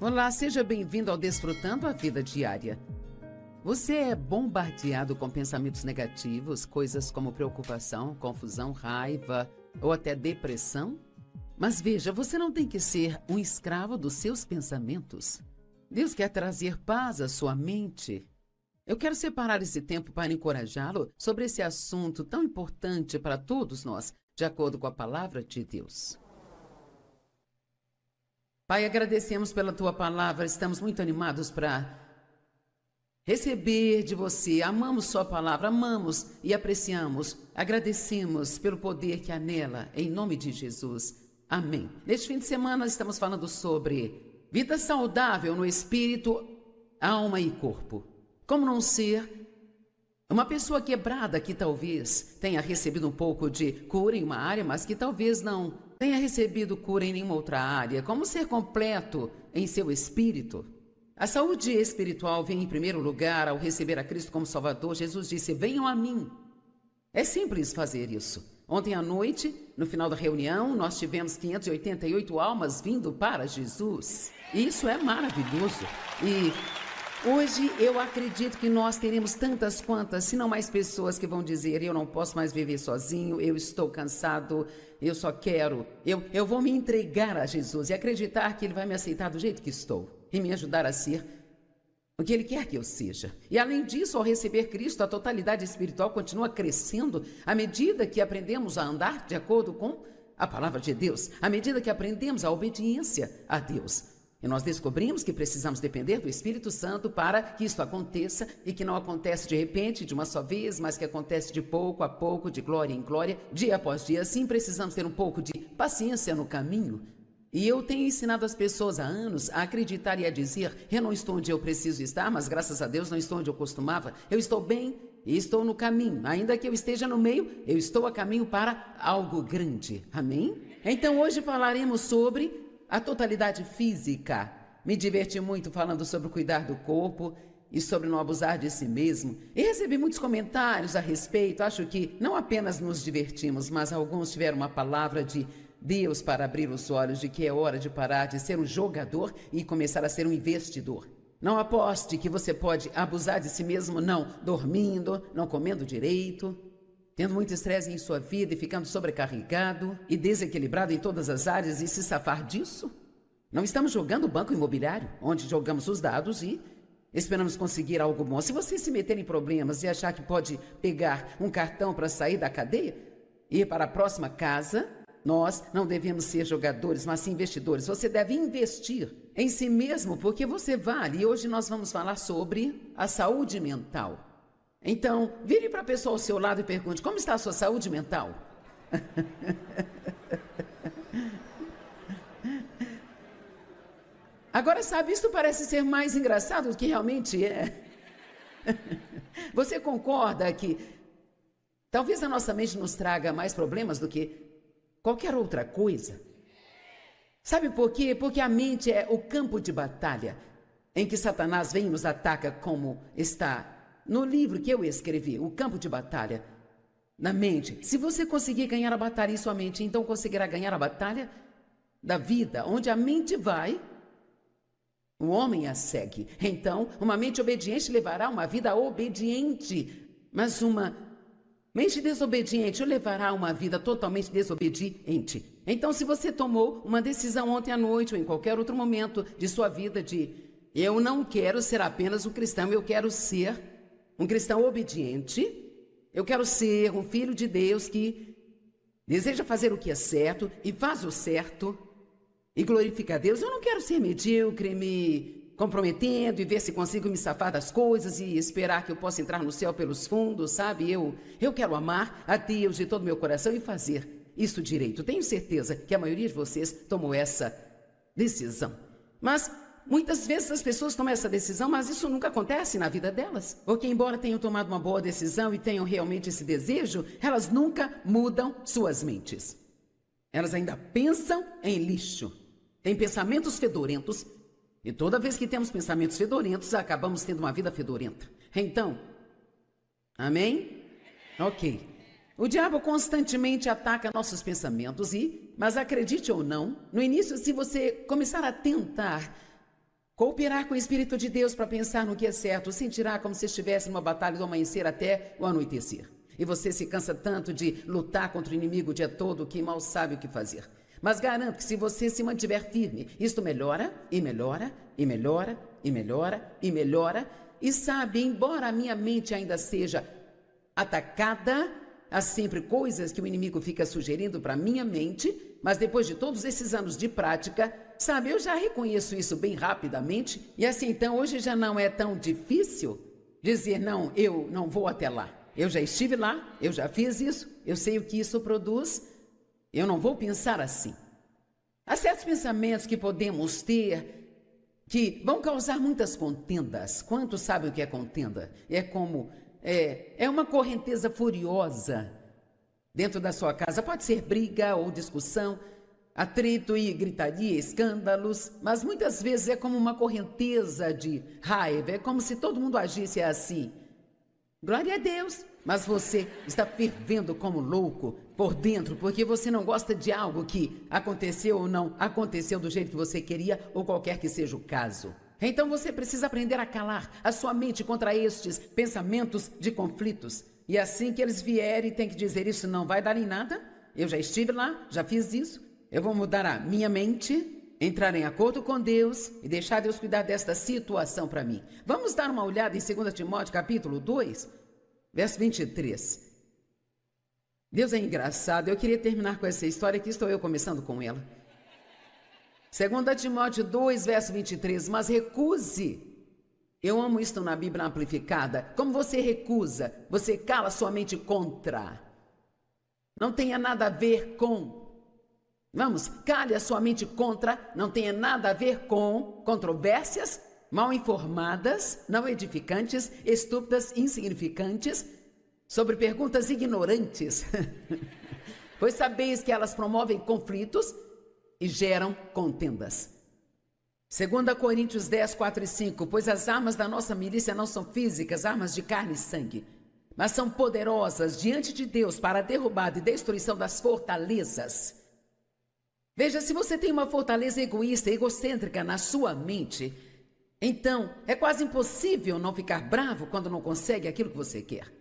Olá, seja bem-vindo ao Desfrutando a Vida Diária. Você é bombardeado com pensamentos negativos, coisas como preocupação, confusão, raiva ou até depressão? Mas veja, você não tem que ser um escravo dos seus pensamentos. Deus quer trazer paz à sua mente. Eu quero separar esse tempo para encorajá-lo sobre esse assunto tão importante para todos nós, de acordo com a palavra de Deus. Pai, agradecemos pela Tua palavra, estamos muito animados para receber de Você. Amamos Sua palavra, amamos e apreciamos, agradecemos pelo poder que há nela, em nome de Jesus. Amém. Neste fim de semana estamos falando sobre vida saudável no espírito, alma e corpo. Como não ser uma pessoa quebrada que talvez tenha recebido um pouco de cura em uma área, mas que talvez não tenha recebido cura em nenhuma outra área. Como ser completo em seu espírito? A saúde espiritual vem em primeiro lugar ao receber a Cristo como Salvador. Jesus disse: venham a mim. É simples fazer isso. Ontem à noite, no final da reunião, nós tivemos 588 almas vindo para Jesus. E isso é maravilhoso. E hoje eu acredito que nós teremos tantas quantas, se não mais pessoas que vão dizer: eu não posso mais viver sozinho, eu estou cansado, eu só quero, eu vou me entregar a Jesus e acreditar que Ele vai me aceitar do jeito que estou e me ajudar a ser o que Ele quer que eu seja. E além disso, ao receber Cristo, a totalidade espiritual continua crescendo à medida que aprendemos a andar de acordo com a palavra de Deus, à medida que aprendemos a obediência a Deus. E nós descobrimos que precisamos depender do Espírito Santo para que isso aconteça e que não acontece de repente, de uma só vez, mas que acontece de pouco a pouco, de glória em glória, dia após dia. Assim, precisamos ter um pouco de paciência no caminho. E eu tenho ensinado as pessoas há anos a acreditar e a dizer: eu não estou onde eu preciso estar, mas graças a Deus não estou onde eu costumava. Eu estou bem e estou no caminho. Ainda que eu esteja no meio, eu estou a caminho para algo grande. Amém? Então hoje falaremos sobre a totalidade física. Me diverti muito falando sobre cuidar do corpo e sobre não abusar de si mesmo. E recebi muitos comentários a respeito. Acho que não apenas nos divertimos, mas alguns tiveram uma palavra de Deus para abrir os olhos de que é hora de parar de ser um jogador e começar a ser um investidor. Não aposte que você pode abusar de si mesmo, não dormindo, não comendo direito, tendo muito estresse em sua vida e ficando sobrecarregado e desequilibrado em todas as áreas e se safar disso? Não estamos jogando banco imobiliário, onde jogamos os dados e esperamos conseguir algo bom. Se você se meter em problemas e achar que pode pegar um cartão para sair da cadeia e ir para a próxima casa, nós não devemos ser jogadores, mas sim investidores. Você deve investir em si mesmo porque você vale. E hoje nós vamos falar sobre a saúde mental. Então, vire para a pessoa ao seu lado e pergunte: como está a sua saúde mental? Agora, sabe, isso parece ser mais engraçado do que realmente é. Você concorda que talvez a nossa mente nos traga mais problemas do que qualquer outra coisa? Sabe por quê? Porque a mente é o campo de batalha em que Satanás vem e nos ataca, como está no livro que eu escrevi, O Campo de Batalha, na mente. Se você conseguir ganhar a batalha em sua mente, então conseguirá ganhar a batalha da vida. Onde a mente vai, o homem a segue. Então, uma mente obediente levará uma vida obediente, mas uma mente desobediente o levará a uma vida totalmente desobediente. Então, se você tomou uma decisão ontem à noite ou em qualquer outro momento de sua vida de: eu não quero ser apenas um cristão, eu quero ser um cristão obediente, eu quero ser um filho de Deus que deseja fazer o que é certo e faz o certo e glorifica a Deus. Eu não quero ser medíocre, me comprometendo e ver se consigo me safar das coisas e esperar que eu possa entrar no céu pelos fundos, sabe? Eu quero amar a Deus de todo o meu coração e fazer isso direito. Tenho certeza que a maioria de vocês tomou essa decisão. Mas muitas vezes as pessoas tomam essa decisão, mas isso nunca acontece na vida delas. Porque embora tenham tomado uma boa decisão e tenham realmente esse desejo, elas nunca mudam suas mentes. Elas ainda pensam em lixo. Têm pensamentos fedorentos. E toda vez que temos pensamentos fedorentos, acabamos tendo uma vida fedorenta. Então, amém? Ok. O diabo constantemente ataca nossos pensamentos mas acredite ou não, no início, se você começar a tentar Cooperar com o Espírito de Deus para pensar no que é certo, sentirá como se estivesse numa batalha do amanhecer até o anoitecer. E você se cansa tanto de lutar contra o inimigo o dia todo que mal sabe o que fazer. Mas garanto que se você se mantiver firme, isto melhora, e melhora, e melhora, e melhora, e melhora. E sabe, embora a minha mente ainda seja atacada, há sempre coisas que o inimigo fica sugerindo para minha mente, mas depois de todos esses anos de prática, sabe, eu já reconheço isso bem rapidamente. E assim, então, hoje já não é tão difícil dizer, não, eu não vou até lá. Eu já estive lá, eu já fiz isso, eu sei o que isso produz, eu não vou pensar assim. Há certos pensamentos que podemos ter que vão causar muitas contendas. Quantos sabem o que é contenda? É uma correnteza furiosa dentro da sua casa. Pode ser briga ou discussão, atrito e gritaria, escândalos, mas muitas vezes é como uma correnteza de raiva, é como se todo mundo agisse assim. Glória a Deus, mas você está fervendo como louco por dentro, porque você não gosta de algo que aconteceu ou não aconteceu do jeito que você queria, ou qualquer que seja o caso. Então você precisa aprender a calar a sua mente contra estes pensamentos de conflitos. E assim que eles vierem, tem que dizer, isso não vai dar em nada, eu já estive lá, já fiz isso, eu vou mudar a minha mente, entrar em acordo com Deus e deixar Deus cuidar desta situação para mim. Vamos dar uma olhada em 2 Timóteo capítulo 2, verso 23. Deus é engraçado, eu queria terminar com essa história, que estou eu começando com ela. 2 Timóteo 2, verso 23, mas recuse. Eu amo isto na Bíblia amplificada. Como você recusa, você cala sua mente contra. Não tenha nada a ver com. Vamos, cale a sua mente contra, não tenha nada a ver com controvérsias mal informadas, não edificantes, estúpidas, insignificantes, sobre perguntas ignorantes. Pois sabeis que elas promovem conflitos e geram contendas. 2 Coríntios 10, 4 e 5, pois as armas da nossa milícia não são físicas, armas de carne e sangue, mas são poderosas diante de Deus para a derrubada e destruição das fortalezas. Veja, se você tem uma fortaleza egoísta, egocêntrica na sua mente, então é quase impossível não ficar bravo quando não consegue aquilo que você quer.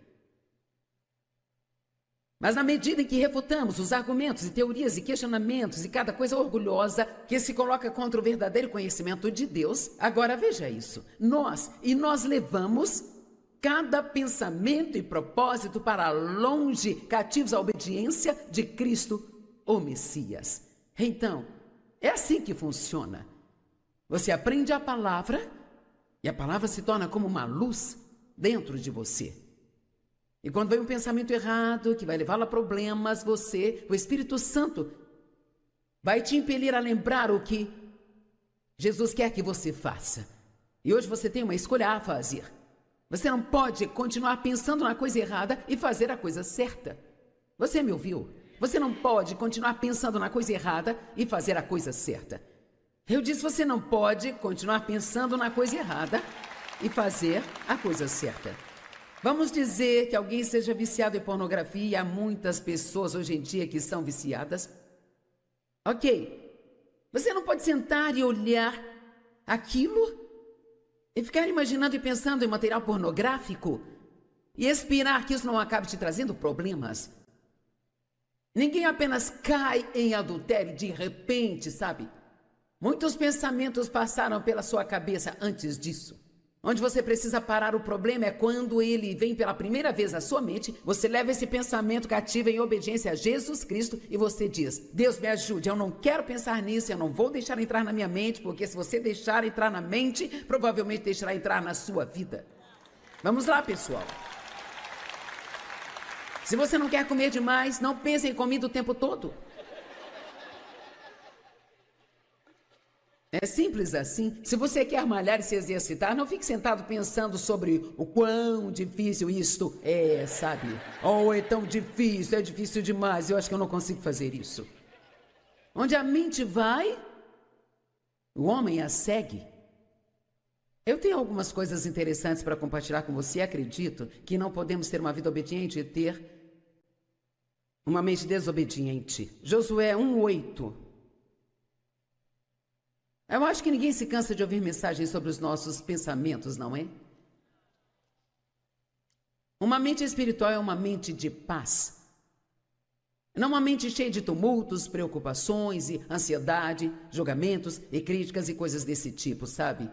Mas na medida em que refutamos os argumentos e teorias e questionamentos e cada coisa orgulhosa que se coloca contra o verdadeiro conhecimento de Deus, agora veja isso, nós levamos cada pensamento e propósito para longe, cativos à obediência de Cristo, o Messias. Então, é assim que funciona. Você aprende a palavra e a palavra se torna como uma luz dentro de você. E quando vem um pensamento errado, que vai levá-lo a problemas, o Espírito Santo, vai te impelir a lembrar o que Jesus quer que você faça. E hoje você tem uma escolha a fazer. Você não pode continuar pensando na coisa errada e fazer a coisa certa. Você me ouviu? Você não pode continuar pensando na coisa errada e fazer a coisa certa. Eu disse, você não pode continuar pensando na coisa errada e fazer a coisa certa. Vamos dizer que alguém seja viciado em pornografia, e há muitas pessoas hoje em dia que são viciadas. Ok, você não pode sentar e olhar aquilo e ficar imaginando e pensando em material pornográfico e esperar que isso não acabe te trazendo problemas. Ninguém apenas cai em adultério de repente, sabe? Muitos pensamentos passaram pela sua cabeça antes disso. Onde você precisa parar o problema é quando ele vem pela primeira vez à sua mente, você leva esse pensamento cativo em obediência a Jesus Cristo e você diz, Deus me ajude, eu não quero pensar nisso, eu não vou deixar entrar na minha mente, porque se você deixar entrar na mente, provavelmente deixará entrar na sua vida. Vamos lá, pessoal. Se você não quer comer demais, não pense em comida o tempo todo. É simples assim. Se você quer malhar e se exercitar, não fique sentado pensando sobre o quão difícil isto é, sabe? Oh, é tão difícil, é difícil demais, eu acho que eu não consigo fazer isso. Onde a mente vai, o homem a segue. Eu tenho algumas coisas interessantes para compartilhar com você. Acredito que não podemos ter uma vida obediente e ter uma mente desobediente. Josué 1:8. Eu acho que ninguém se cansa de ouvir mensagens sobre os nossos pensamentos, não é? Uma mente espiritual é uma mente de paz. Não uma mente cheia de tumultos, preocupações e ansiedade, julgamentos e críticas e coisas desse tipo, sabe?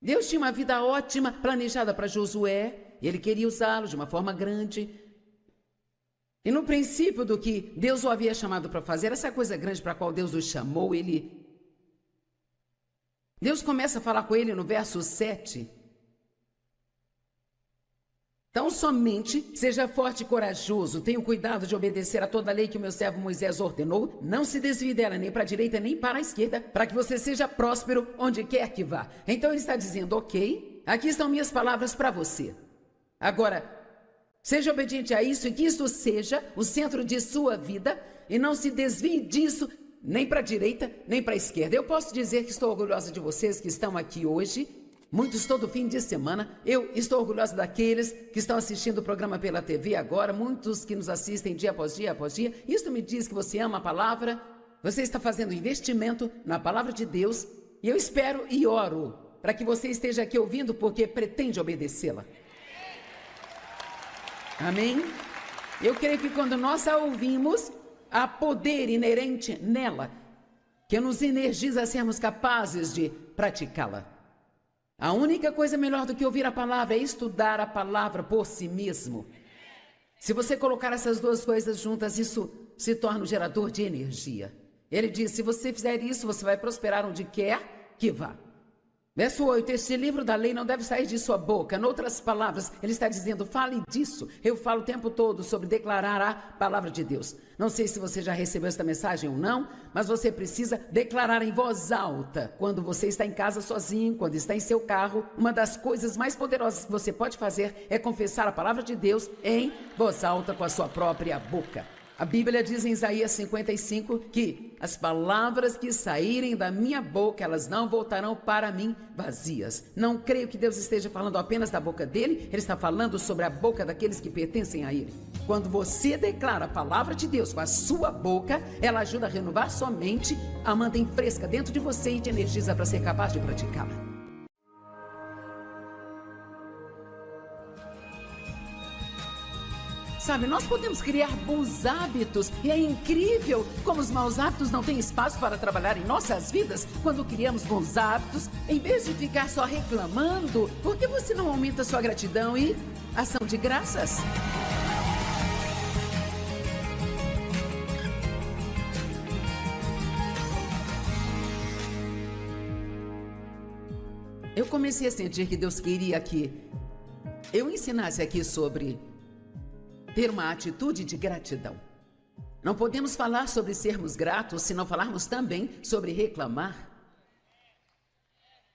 Deus tinha uma vida ótima planejada para Josué, e ele queria usá-lo de uma forma grande. E no princípio do que Deus o havia chamado para fazer, essa coisa grande para a qual Deus o chamou, Deus começa a falar com ele no verso 7. Então, somente seja forte e corajoso, tenha cuidado de obedecer a toda a lei que o meu servo Moisés ordenou, não se desvie dela nem para a direita nem para a esquerda, para que você seja próspero onde quer que vá. Então ele está dizendo, ok, aqui estão minhas palavras para você. Agora, seja obediente a isso e que isso seja o centro de sua vida e não se desvie disso nem para a direita nem para a esquerda. Eu posso dizer que estou orgulhosa de vocês que estão aqui hoje, muitos todo fim de semana. Eu estou orgulhosa daqueles que estão assistindo o programa pela TV agora, muitos que nos assistem dia após dia após dia. Isso me diz que você ama a palavra, você está fazendo investimento na palavra de Deus, e eu espero e oro para que você esteja aqui ouvindo porque pretende obedecê-la. Amém? Eu creio que quando nós a ouvimos, há poder inerente nela, que nos energiza a sermos capazes de praticá-la. A única coisa melhor do que ouvir a palavra é estudar a palavra por si mesmo. Se você colocar essas duas coisas juntas, isso se torna um gerador de energia. Ele diz, se você fizer isso, você vai prosperar onde quer que vá. Verso 8, este livro da lei não deve sair de sua boca. Em outras palavras, ele está dizendo, fale disso. Eu falo o tempo todo sobre declarar a palavra de Deus. Não sei se você já recebeu esta mensagem ou não, mas você precisa declarar em voz alta. Quando você está em casa sozinho, quando está em seu carro, uma das coisas mais poderosas que você pode fazer é confessar a palavra de Deus em voz alta com a sua própria boca. A Bíblia diz em Isaías 55 que as palavras que saírem da minha boca, elas não voltarão para mim vazias. Não creio que Deus esteja falando apenas da boca dele, ele está falando sobre a boca daqueles que pertencem a ele. Quando você declara a palavra de Deus com a sua boca, ela ajuda a renovar sua mente, a mantém fresca dentro de você e te energiza para ser capaz de praticá-la. Sabe, nós podemos criar bons hábitos e é incrível como os maus hábitos não têm espaço para trabalhar em nossas vidas. Quando criamos bons hábitos, em vez de ficar só reclamando, por que você não aumenta sua gratidão e ação de graças? Eu comecei a sentir que Deus queria que eu ensinasse aqui sobre ter uma atitude de gratidão. Não podemos falar sobre sermos gratos se não falarmos também sobre reclamar.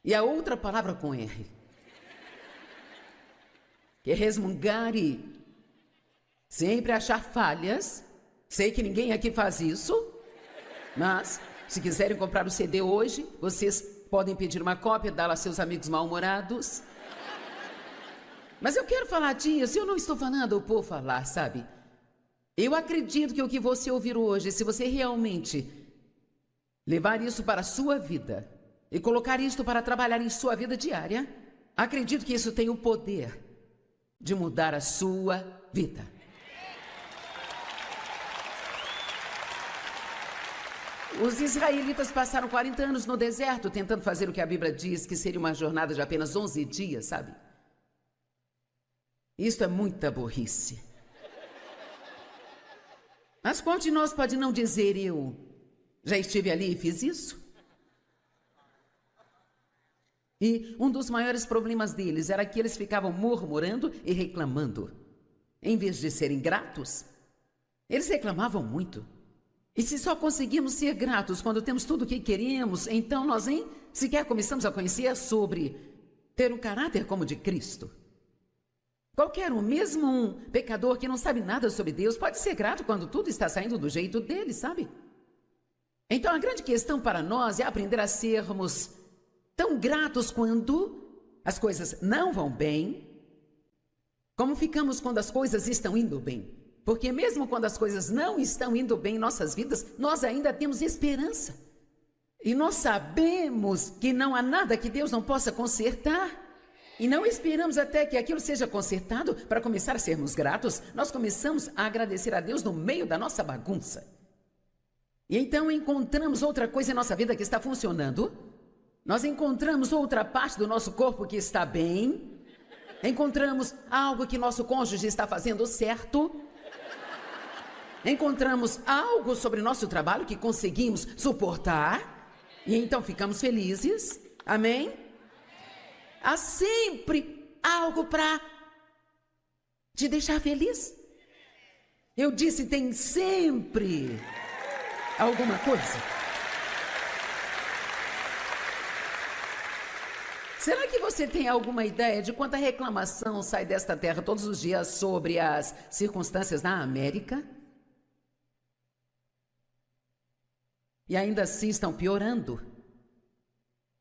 E a outra palavra com R, que é resmungar e sempre achar falhas. Sei que ninguém aqui faz isso, mas se quiserem comprar o CD hoje, vocês podem pedir uma cópia, dá-la a seus amigos mal-humorados. Mas eu quero falar disso, eu não estou falando por falar, sabe? Eu acredito que o que você ouvir hoje, se você realmente levar isso para a sua vida e colocar isso para trabalhar em sua vida diária, acredito que isso tem o poder de mudar a sua vida. Os israelitas passaram 40 anos no deserto tentando fazer o que a Bíblia diz que seria uma jornada de apenas 11 dias, sabe? Isso é muita burrice. Mas qual de nós pode não dizer, eu já estive ali e fiz isso? E um dos maiores problemas deles era que eles ficavam murmurando e reclamando. Em vez de serem gratos, eles reclamavam muito. E se só conseguimos ser gratos quando temos tudo o que queremos, então nós nem sequer começamos a conhecer sobre ter um caráter como o de Cristo. Qualquer um, mesmo um pecador que não sabe nada sobre Deus, pode ser grato quando tudo está saindo do jeito dele, sabe? Então a grande questão para nós é aprender a sermos tão gratos quando as coisas não vão bem, como ficamos quando as coisas estão indo bem. Porque mesmo quando as coisas não estão indo bem em nossas vidas, nós ainda temos esperança. E nós sabemos que não há nada que Deus não possa consertar. E não esperamos até que aquilo seja consertado para começar a sermos gratos. Nós começamos a agradecer a Deus no meio da nossa bagunça. E então encontramos outra coisa em nossa vida que está funcionando. Nós encontramos outra parte do nosso corpo que está bem. Encontramos algo que nosso cônjuge está fazendo certo. Encontramos algo sobre nosso trabalho que conseguimos suportar. E então ficamos felizes. Amém? Há sempre algo para te deixar feliz. Eu disse, tem sempre alguma coisa. Será que você tem alguma ideia de quanta reclamação sai desta terra todos os dias sobre as circunstâncias na América? E ainda assim estão piorando.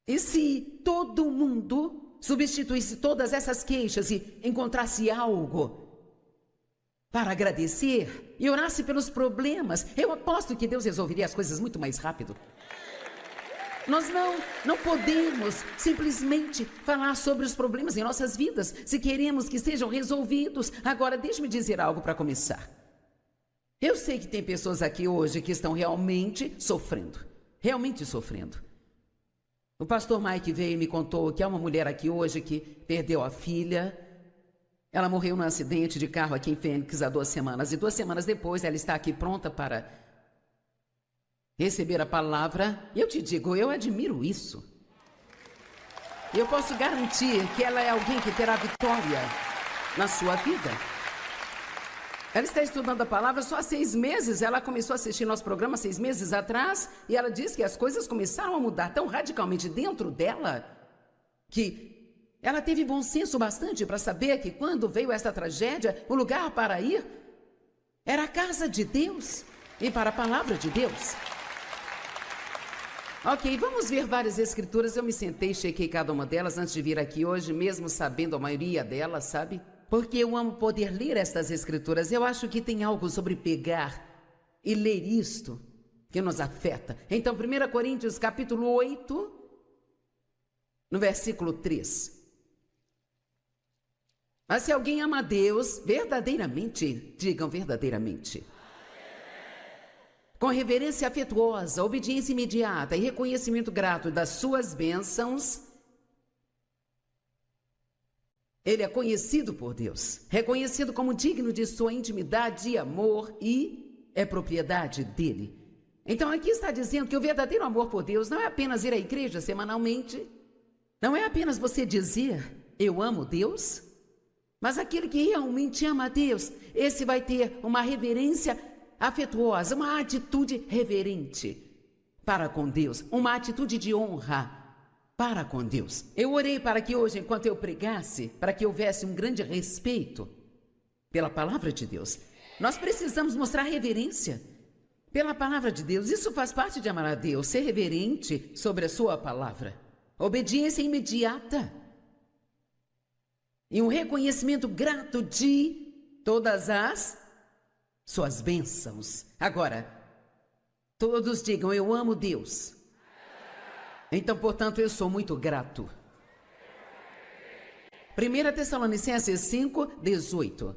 E se todo mundo substituísse todas essas queixas e encontrasse algo para agradecer e orasse pelos problemas, eu aposto que Deus resolveria as coisas muito mais rápido. Nós não podemos simplesmente falar sobre os problemas em nossas vidas se queremos que sejam resolvidos. Agora, deixe-me dizer algo para começar. Eu sei que tem pessoas aqui hoje que estão realmente sofrendo. O pastor Mike veio e me contou que há uma mulher aqui hoje que perdeu a filha. Ela morreu num acidente de carro aqui em Fênix há 2 semanas. E 2 semanas depois ela está aqui pronta para receber a palavra. E eu te digo, eu admiro isso. Eu posso garantir que ela é alguém que terá vitória na sua vida. Ela está estudando a palavra só há 6 meses. Ela começou a assistir nosso programa 6 meses atrás. E ela disse que as coisas começaram a mudar tão radicalmente dentro dela que ela teve bom senso bastante para saber que quando veio esta tragédia, o lugar para ir era a casa de Deus e para a palavra de Deus. Ok, vamos ver várias escrituras. Eu me sentei e chequei cada uma delas antes de vir aqui hoje, mesmo sabendo a maioria delas, sabe? Porque eu amo poder ler estas escrituras. Eu acho que tem algo sobre pegar e ler isto que nos afeta. Então, 1 Coríntios capítulo 8, no versículo 3. Mas se alguém ama a Deus verdadeiramente, digam verdadeiramente, com reverência afetuosa, obediência imediata e reconhecimento grato das suas bênçãos, ele é conhecido por Deus, reconhecido como digno de sua intimidade e amor e é propriedade dele. Então aqui está dizendo que o verdadeiro amor por Deus não é apenas ir à igreja semanalmente, não é apenas você dizer, eu amo Deus, mas aquele que realmente ama a Deus, esse vai ter uma reverência afetuosa, uma atitude reverente para com Deus, uma atitude de honra para com Deus. Eu orei para que hoje, enquanto eu pregasse, para que houvesse um grande respeito pela palavra de Deus. Nós precisamos mostrar reverência pela palavra de Deus. Isso faz parte de amar a Deus, ser reverente sobre a sua palavra. Obediência imediata. E um reconhecimento grato de todas as suas bênçãos. Agora, todos digam, eu amo Deus. Então, portanto, eu sou muito grato. 1 Tessalonicenses 5, 18.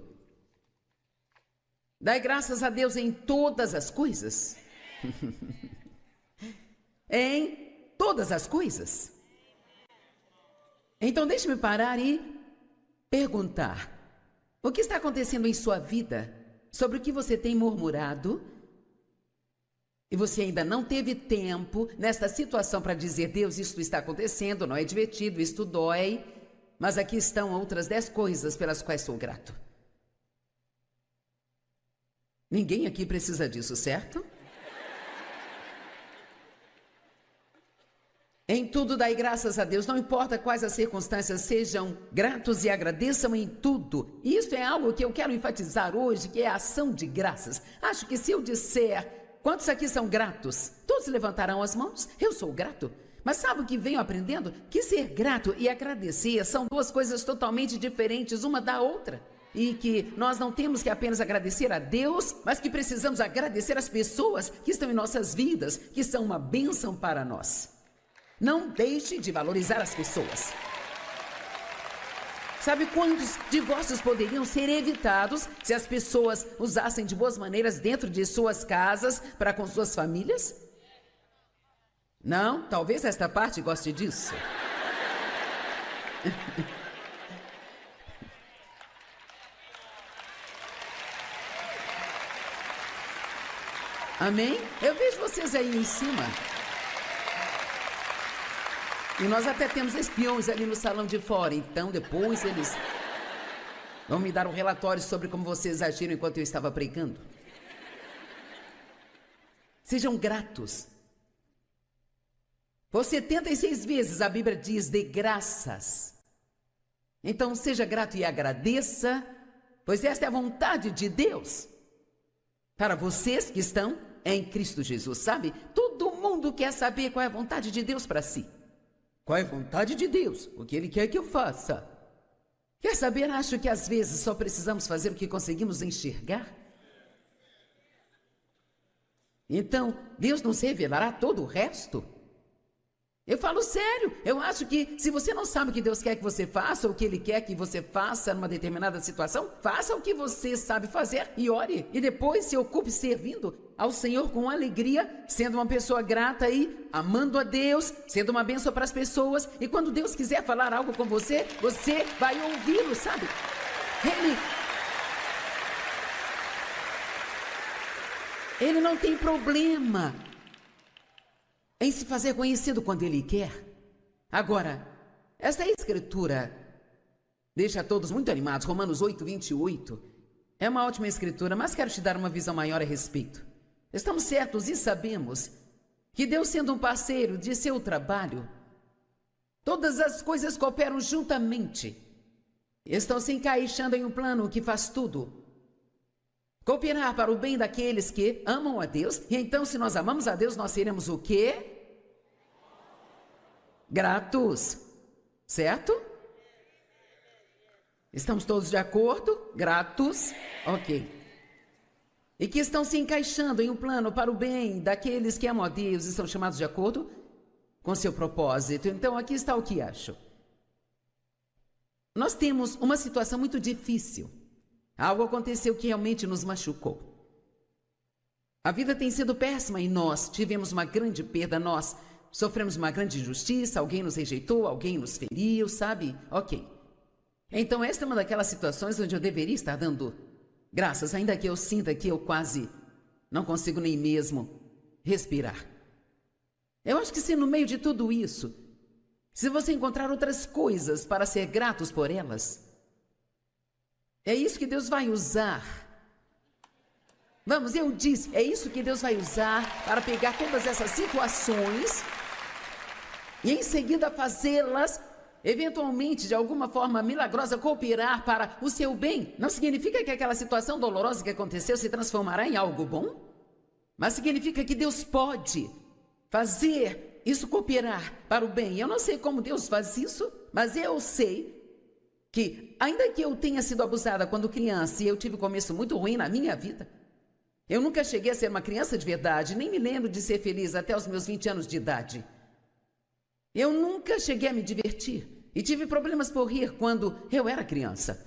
Dai graças a Deus em todas as coisas. Em todas as coisas. Então, deixe-me parar e perguntar. O que está acontecendo em sua vida? Sobre o que você tem murmurado? E você ainda não teve tempo nesta situação para dizer, Deus, isto está acontecendo, não é divertido, isto dói, mas aqui estão outras 10 coisas pelas quais sou grato. Ninguém aqui precisa disso, certo? Em tudo dai graças a Deus, não importa quais as circunstâncias, sejam gratos e agradeçam em tudo. E isso é algo que eu quero enfatizar hoje, que é a ação de graças. Acho que se eu disser, quantos aqui são gratos? Todos levantarão as mãos, eu sou grato. Mas sabe o que venho aprendendo? Que ser grato e agradecer são 2 coisas totalmente diferentes uma da outra. e que nós não temos que apenas agradecer a Deus, mas que precisamos agradecer as pessoas que estão em nossas vidas, que são uma bênção para nós. Não deixe de valorizar as pessoas. Sabe quantos divórcios poderiam ser evitados se as pessoas usassem de boas maneiras dentro de suas casas para com suas famílias? Não? Talvez esta parte goste disso. Amém? Eu vejo vocês aí em cima. E nós até temos espiões ali no salão de fora. Então depois eles vão me dar um relatório sobre como vocês agiram enquanto eu estava pregando. Sejam gratos. Por 76 vezes a Bíblia diz de graças. Então seja grato e agradeça, pois esta é a vontade de Deus para vocês que estão em Cristo Jesus, sabe? Todo mundo quer saber qual é a vontade de Deus para si. Qual é a vontade de Deus? O que Ele quer que eu faça? Quer saber? Acho que às vezes só precisamos fazer o que conseguimos enxergar. Então, Deus nos revelará todo o resto. Eu falo sério, eu acho que se você não sabe o que Deus quer que você faça, ou o que Ele quer que você faça numa determinada situação, faça o que você sabe fazer e ore. E depois se ocupe servindo ao Senhor com alegria, sendo uma pessoa grata e amando a Deus, sendo uma bênção para as pessoas. E quando Deus quiser falar algo com você, você vai ouvi-lo, sabe? Ele não tem problema em se fazer conhecido quando Ele quer. Agora, esta escritura deixa todos muito animados. Romanos 8, 28. É uma ótima escritura, mas quero te dar uma visão maior a respeito. Estamos certos e sabemos que Deus, sendo um parceiro de seu trabalho, todas as coisas cooperam juntamente. Estão se encaixando em um plano que faz tudo cooperar para o bem daqueles que amam a Deus. E então, se nós amamos a Deus, nós seremos o quê? Gratos. Certo? Estamos todos de acordo? Gratos? Ok. E que estão se encaixando em um plano para o bem daqueles que amam a Deus e são chamados de acordo com seu propósito. Então, aqui está o que acho. Nós temos uma situação muito difícil. Algo aconteceu que realmente nos machucou. A vida tem sido péssima e nós tivemos uma grande perda, nós sofremos uma grande injustiça, alguém nos rejeitou, alguém nos feriu, sabe? Ok. Então esta é uma daquelas situações onde eu deveria estar dando graças, ainda que eu sinta que eu quase não consigo nem mesmo respirar. Eu acho que se no meio de tudo isso, se você encontrar outras coisas para ser gratos por elas, é isso que Deus vai usar. Vamos, eu disse, é isso que Deus vai usar para pegar todas essas situações e em seguida fazê-las, eventualmente, de alguma forma milagrosa, cooperar para o seu bem. Não significa que aquela situação dolorosa que aconteceu se transformará em algo bom, mas significa que Deus pode fazer isso cooperar para o bem. Eu não sei como Deus faz isso, mas eu sei que, ainda que eu tenha sido abusada quando criança e eu tive um começo muito ruim na minha vida, eu nunca cheguei a ser uma criança de verdade, nem me lembro de ser feliz até os meus 20 anos de idade. Eu nunca cheguei a me divertir e tive problemas por rir quando eu era criança.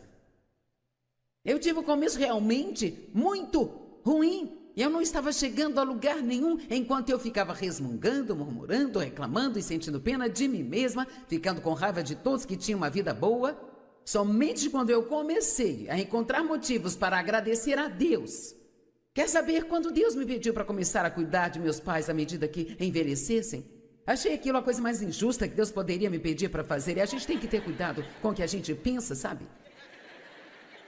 Eu tive um começo realmente muito ruim e eu não estava chegando a lugar nenhum enquanto eu ficava resmungando, murmurando, reclamando e sentindo pena de mim mesma, ficando com raiva de todos que tinham uma vida boa. Somente quando eu comecei a encontrar motivos para agradecer a Deus. Quer saber, quando Deus me pediu para começar a cuidar de meus pais à medida que envelhecessem, achei aquilo a coisa mais injusta que Deus poderia me pedir para fazer. E a gente tem que ter cuidado com o que a gente pensa, sabe?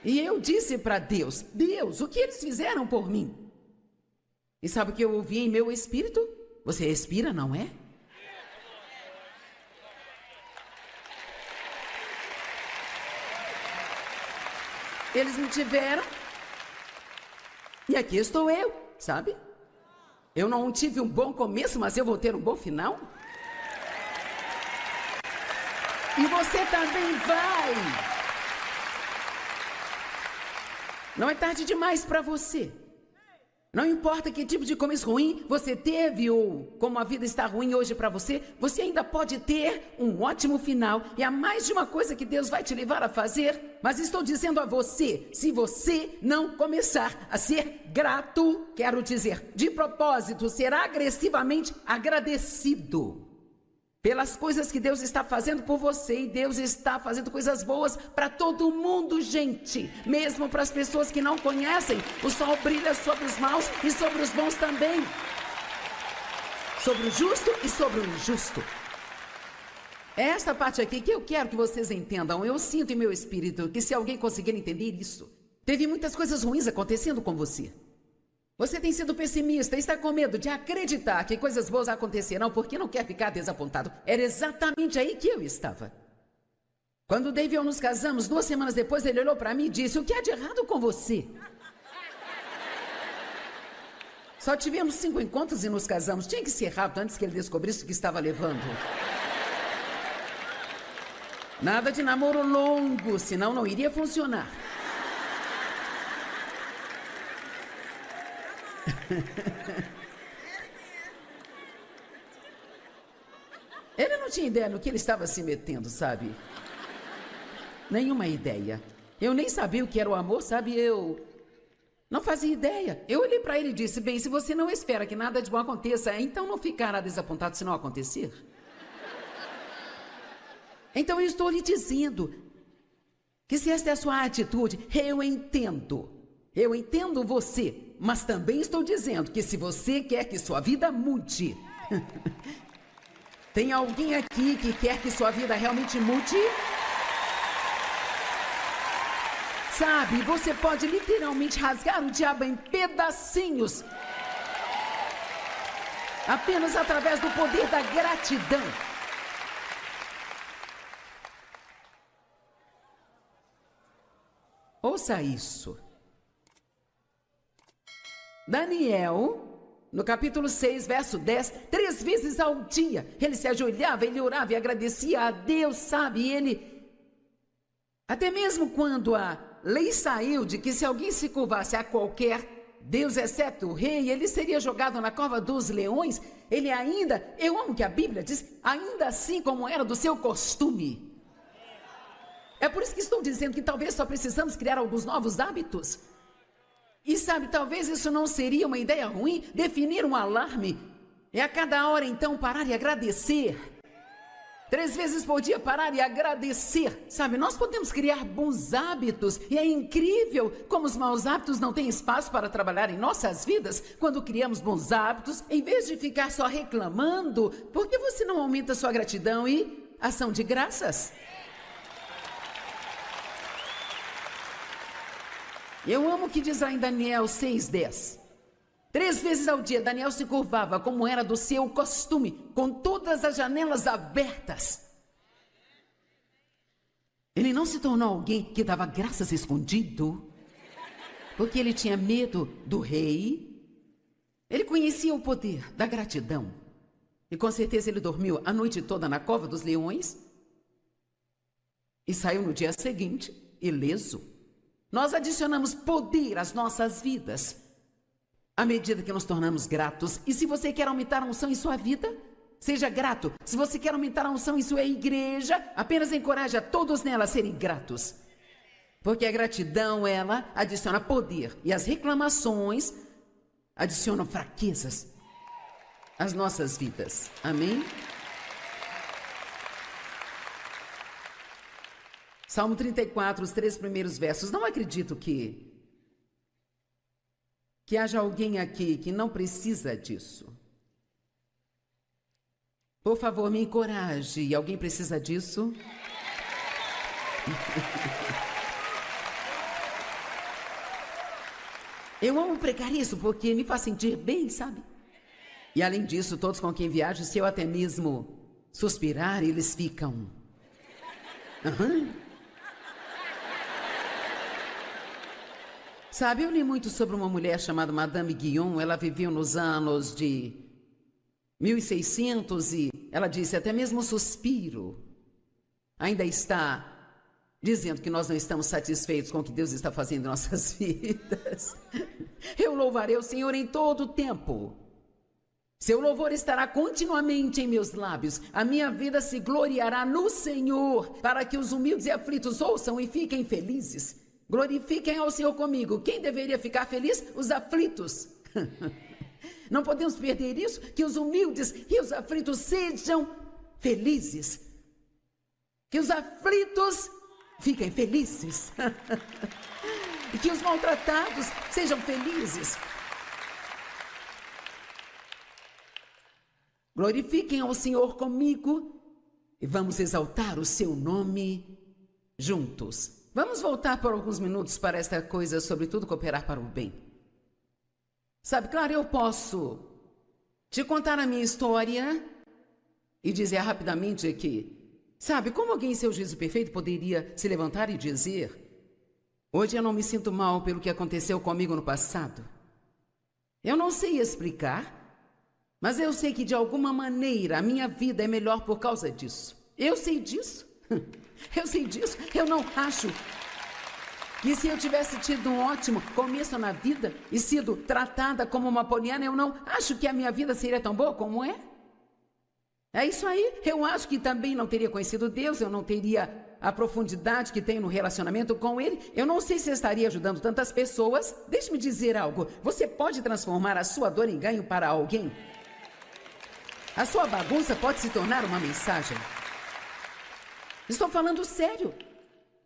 E eu disse para Deus, Deus, o que eles fizeram por mim? E sabe o que eu ouvi em meu espírito? Você respira, não é? Eles me tiveram e aqui estou eu, sabe? Eu não tive um bom começo, mas eu vou ter um bom final. E você também vai. Não é tarde demais para você. Não importa que tipo de começo ruim você teve ou como a vida está ruim hoje para você, você ainda pode ter um ótimo final. E há mais de uma coisa que Deus vai te levar a fazer. Mas estou dizendo a você, se você não começar a ser grato, quero dizer, de propósito, ser agressivamente agradecido pelas coisas que Deus está fazendo por você, e Deus está fazendo coisas boas para todo mundo, gente. Mesmo para as pessoas que não conhecem, o sol brilha sobre os maus e sobre os bons também. Sobre o justo e sobre o injusto. É essa parte aqui que eu quero que vocês entendam. Eu sinto em meu espírito que se alguém conseguir entender isso, teve muitas coisas ruins acontecendo com você. Você tem sido pessimista, está com medo de acreditar que coisas boas acontecerão porque não quer ficar desapontado. Era exatamente aí que eu estava. Quando o Dave e eu nos casamos, 2 semanas depois ele olhou para mim e disse: o que há de errado com você? Só tivemos 5 encontros e nos casamos. Tinha que ser rápido antes que ele descobrisse o que estava levando. Nada de namoro longo, senão não iria funcionar. Ele não tinha ideia no que ele estava se metendo, sabe? Nenhuma ideia. Eu nem sabia o que era o amor, sabe? Eu não fazia ideia. Eu olhei para ele e disse: bem, se você não espera que nada de bom aconteça, então não ficará desapontado se não acontecer. Então eu estou lhe dizendo que se esta é a sua atitude, eu entendo você. Mas também estou dizendo que se você quer que sua vida mude, tem alguém aqui que quer que sua vida realmente mude? Sabe, você pode literalmente rasgar o diabo em pedacinhos, apenas através do poder da gratidão. Ouça isso. Daniel, no capítulo 6, verso 10, 3 vezes ao dia, ele se ajoelhava, ele orava e agradecia a Deus, sabe? E ele, até mesmo quando a lei saiu de que se alguém se curvasse a qualquer Deus, exceto o rei, ele seria jogado na cova dos leões, ele ainda, eu amo que a Bíblia diz, ainda assim como era do seu costume. É por isso que estou dizendo que talvez só precisamos criar alguns novos hábitos. E sabe, talvez isso não seria uma ideia ruim, definir um alarme. É a cada hora, então, parar e agradecer. 3 vezes por dia, parar e agradecer. Sabe, nós podemos criar bons hábitos. E é incrível como os maus hábitos não têm espaço para trabalhar em nossas vidas. Quando criamos bons hábitos, em vez de ficar só reclamando, por que você não aumenta sua gratidão e ação de graças? Eu amo o que diz lá em Daniel 6:10. 3 vezes ao dia, Daniel se curvava, como era do seu costume, com todas as janelas abertas. Ele não se tornou alguém que dava graças escondido, porque ele tinha medo do rei. Ele conhecia o poder da gratidão. E com certeza ele dormiu a noite toda na cova dos leões e saiu no dia seguinte, ileso. Nós adicionamos poder às nossas vidas à medida que nos tornamos gratos. E se você quer aumentar a unção em sua vida, seja grato. Se você quer aumentar a unção em sua igreja, apenas encoraje a todos nela a serem gratos. Porque a gratidão, ela adiciona poder. E as reclamações adicionam fraquezas às nossas vidas. Amém? Salmo 34, os 3 primeiros versos. Não acredito que haja alguém aqui que não precisa disso. Por favor, me encoraje. Alguém precisa disso? Eu amo pregar isso porque me faz sentir bem, sabe? E além disso, todos com quem viajo, se eu até mesmo suspirar, eles ficam... Sabe, eu li muito sobre uma mulher chamada Madame Guyon. Ela viveu nos anos de 1600 e ela disse, até mesmo o suspiro ainda está dizendo que nós não estamos satisfeitos com o que Deus está fazendo em nossas vidas. Eu louvarei o Senhor em todo o tempo. Seu louvor estará continuamente em meus lábios. A minha vida se gloriará no Senhor, para que os humildes e aflitos ouçam e fiquem felizes. Glorifiquem ao Senhor comigo. Quem deveria ficar feliz? Os aflitos. Não podemos perder isso, que os humildes e os aflitos sejam felizes. Que os aflitos fiquem felizes. E que os maltratados sejam felizes. Glorifiquem ao Senhor comigo e vamos exaltar o seu nome juntos. Vamos voltar por alguns minutos para esta coisa, sobretudo cooperar para o bem. Sabe, claro, eu posso te contar a minha história e dizer rapidamente que, sabe, como alguém em seu juízo perfeito poderia se levantar e dizer: hoje eu não me sinto mal pelo que aconteceu comigo no passado. Eu não sei explicar, mas eu sei que de alguma maneira a minha vida é melhor por causa disso. Eu sei disso. Eu sei disso. Eu não acho que se eu tivesse tido um ótimo começo na vida e sido tratada como uma poliana, eu não acho que a minha vida seria tão boa como é. É isso aí. Eu acho que também não teria conhecido Deus, eu não teria a profundidade que tenho no relacionamento com Ele. Eu não sei se estaria ajudando tantas pessoas. Deixe-me dizer algo. Você pode transformar a sua dor em ganho para alguém. A sua bagunça pode se tornar uma mensagem. Estou falando sério.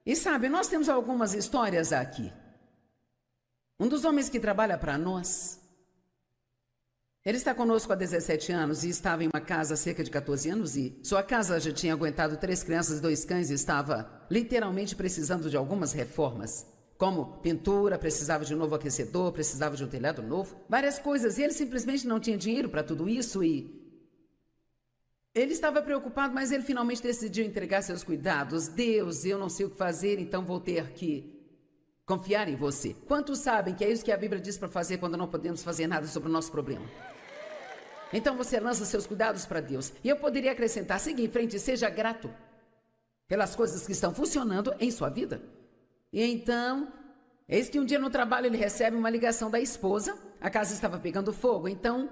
E sabe, nós temos algumas histórias aqui. Um dos homens que trabalha para nós, ele está conosco há 17 anos e estava em uma casa há cerca de 14 anos e sua casa já tinha aguentado 3 crianças e 2 cães e estava literalmente precisando de algumas reformas. Como pintura, precisava de um novo aquecedor, precisava de um telhado novo, várias coisas. E ele simplesmente não tinha dinheiro para tudo isso e ele estava preocupado, mas ele finalmente decidiu entregar seus cuidados. Deus, eu não sei o que fazer, então vou ter que confiar em você. Quantos sabem que é isso que a Bíblia diz para fazer quando não podemos fazer nada sobre o nosso problema? Então você lança seus cuidados para Deus. E eu poderia acrescentar, siga em frente e seja grato pelas coisas que estão funcionando em sua vida. E então, eis que um dia no trabalho ele recebe uma ligação da esposa. A casa estava pegando fogo, então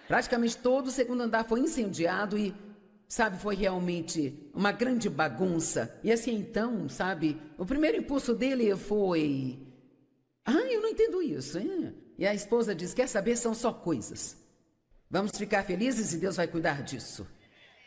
praticamente todo o segundo andar foi incendiado e, sabe, foi realmente uma grande bagunça. E assim, então, sabe, o primeiro impulso dele foi: eu não entendo isso. E a esposa diz: quer saber, são só coisas. Vamos ficar felizes e Deus vai cuidar disso.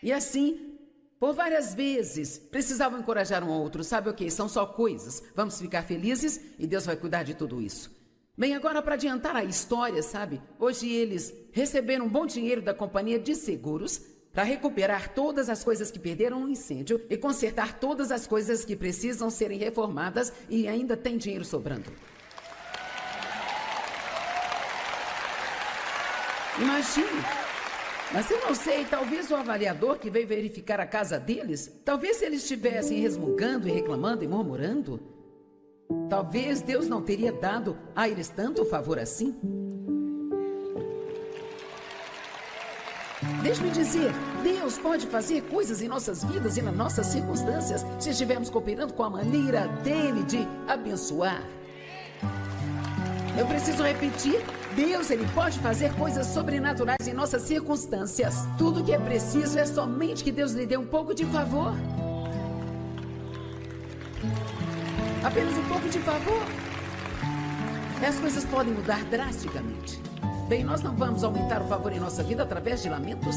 E assim, por várias vezes, precisavam encorajar um ao outro. Sabe o que? São só coisas. Vamos ficar felizes e Deus vai cuidar de tudo isso. Bem, agora para adiantar a história, sabe? Hoje eles receberam um bom dinheiro da companhia de seguros para recuperar todas as coisas que perderam no incêndio e consertar todas as coisas que precisam serem reformadas e ainda tem dinheiro sobrando. Imagine. Mas eu não sei, talvez o avaliador que veio verificar a casa deles, talvez se eles estivessem resmungando e reclamando e murmurando, talvez Deus não teria dado a eles tanto favor assim. Deixe-me dizer, Deus pode fazer coisas em nossas vidas e nas nossas circunstâncias se estivermos cooperando com a maneira dele de abençoar. Eu preciso repetir, Deus, ele pode fazer coisas sobrenaturais em nossas circunstâncias. Tudo que é preciso é somente que Deus lhe dê um pouco de favor. Apenas um pouco de favor. E as coisas podem mudar drasticamente. Bem, nós não vamos aumentar o favor em nossa vida através de lamentos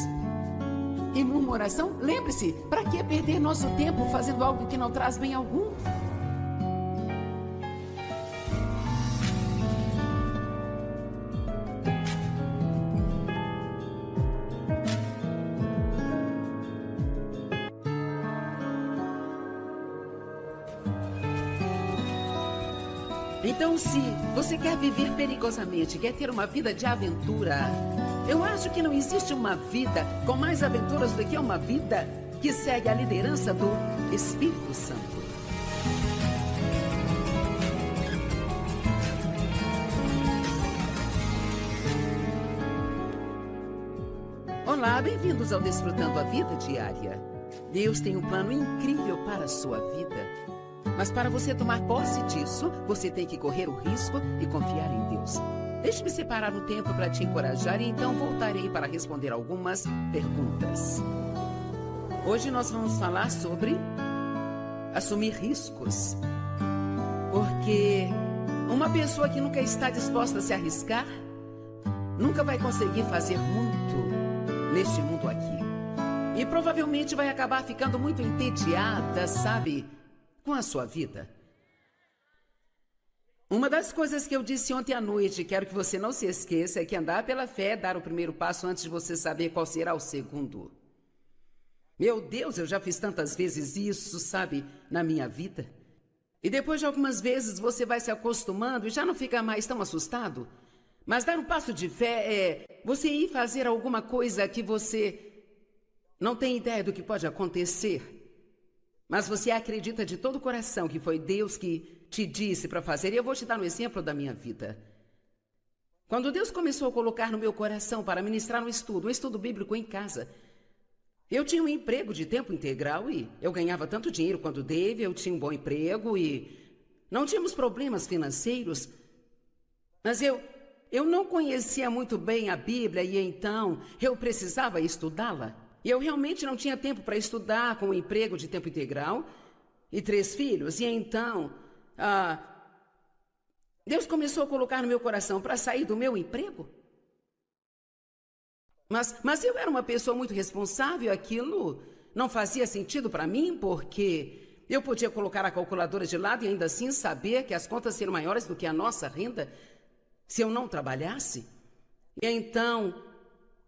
e murmuração. Lembre-se, para que perder nosso tempo fazendo algo que não traz bem algum? Então, se você quer viver perigosamente, quer ter uma vida de aventura, eu acho que não existe uma vida com mais aventuras do que uma vida que segue a liderança do Espírito Santo. Olá, bem-vindos ao Desfrutando a Vida Diária. Deus tem um plano incrível para a sua vida. Mas para você tomar posse disso, você tem que correr o risco e confiar em Deus. Deixe-me separar um tempo para te encorajar e então voltarei para responder algumas perguntas. Hoje nós vamos falar sobre assumir riscos. Porque uma pessoa que nunca está disposta a se arriscar, nunca vai conseguir fazer muito neste mundo aqui. E provavelmente vai acabar ficando muito entediada, sabe, com a sua vida. Uma das coisas que eu disse ontem à noite, quero que você não se esqueça, é que andar pela fé é dar o primeiro passo antes de você saber qual será o segundo. Meu Deus, eu já fiz tantas vezes isso, sabe, na minha vida. E depois de algumas vezes você vai se acostumando e já não fica mais tão assustado. Mas dar um passo de fé é você ir fazer alguma coisa que você não tem ideia do que pode acontecer. Mas você acredita de todo o coração que foi Deus que te disse para fazer. E eu vou te dar um exemplo da minha vida. Quando Deus começou a colocar no meu coração para ministrar um estudo bíblico em casa, eu tinha um emprego de tempo integral e eu ganhava tanto dinheiro quanto Dave, eu tinha um bom emprego e não tínhamos problemas financeiros. Mas eu não conhecia muito bem a Bíblia e então eu precisava estudá-la. E eu realmente não tinha tempo para estudar com um emprego de tempo integral e 3 filhos. E então, Deus começou a colocar no meu coração para sair do meu emprego. Mas eu era uma pessoa muito responsável, aquilo não fazia sentido para mim, porque eu podia colocar a calculadora de lado e ainda assim saber que as contas seriam maiores do que a nossa renda se eu não trabalhasse. E então,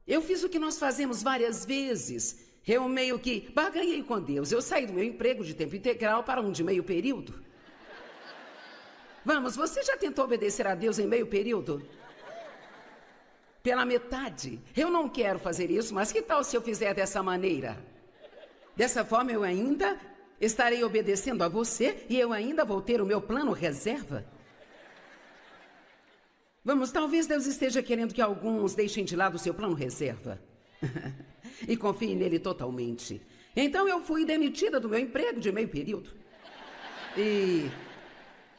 eu fiz o que nós fazemos várias vezes. Eu meio que barganhei com Deus. Eu saí do meu emprego de tempo integral para um de meio período. Vamos, você já tentou obedecer a Deus em meio período? Pela metade. Eu não quero fazer isso, mas que tal se eu fizer dessa maneira? Dessa forma eu ainda estarei obedecendo a você e eu ainda vou ter o meu plano reserva. Vamos, talvez Deus esteja querendo que alguns deixem de lado o seu plano reserva e confiem nele totalmente. Então eu fui demitida do meu emprego de meio período. E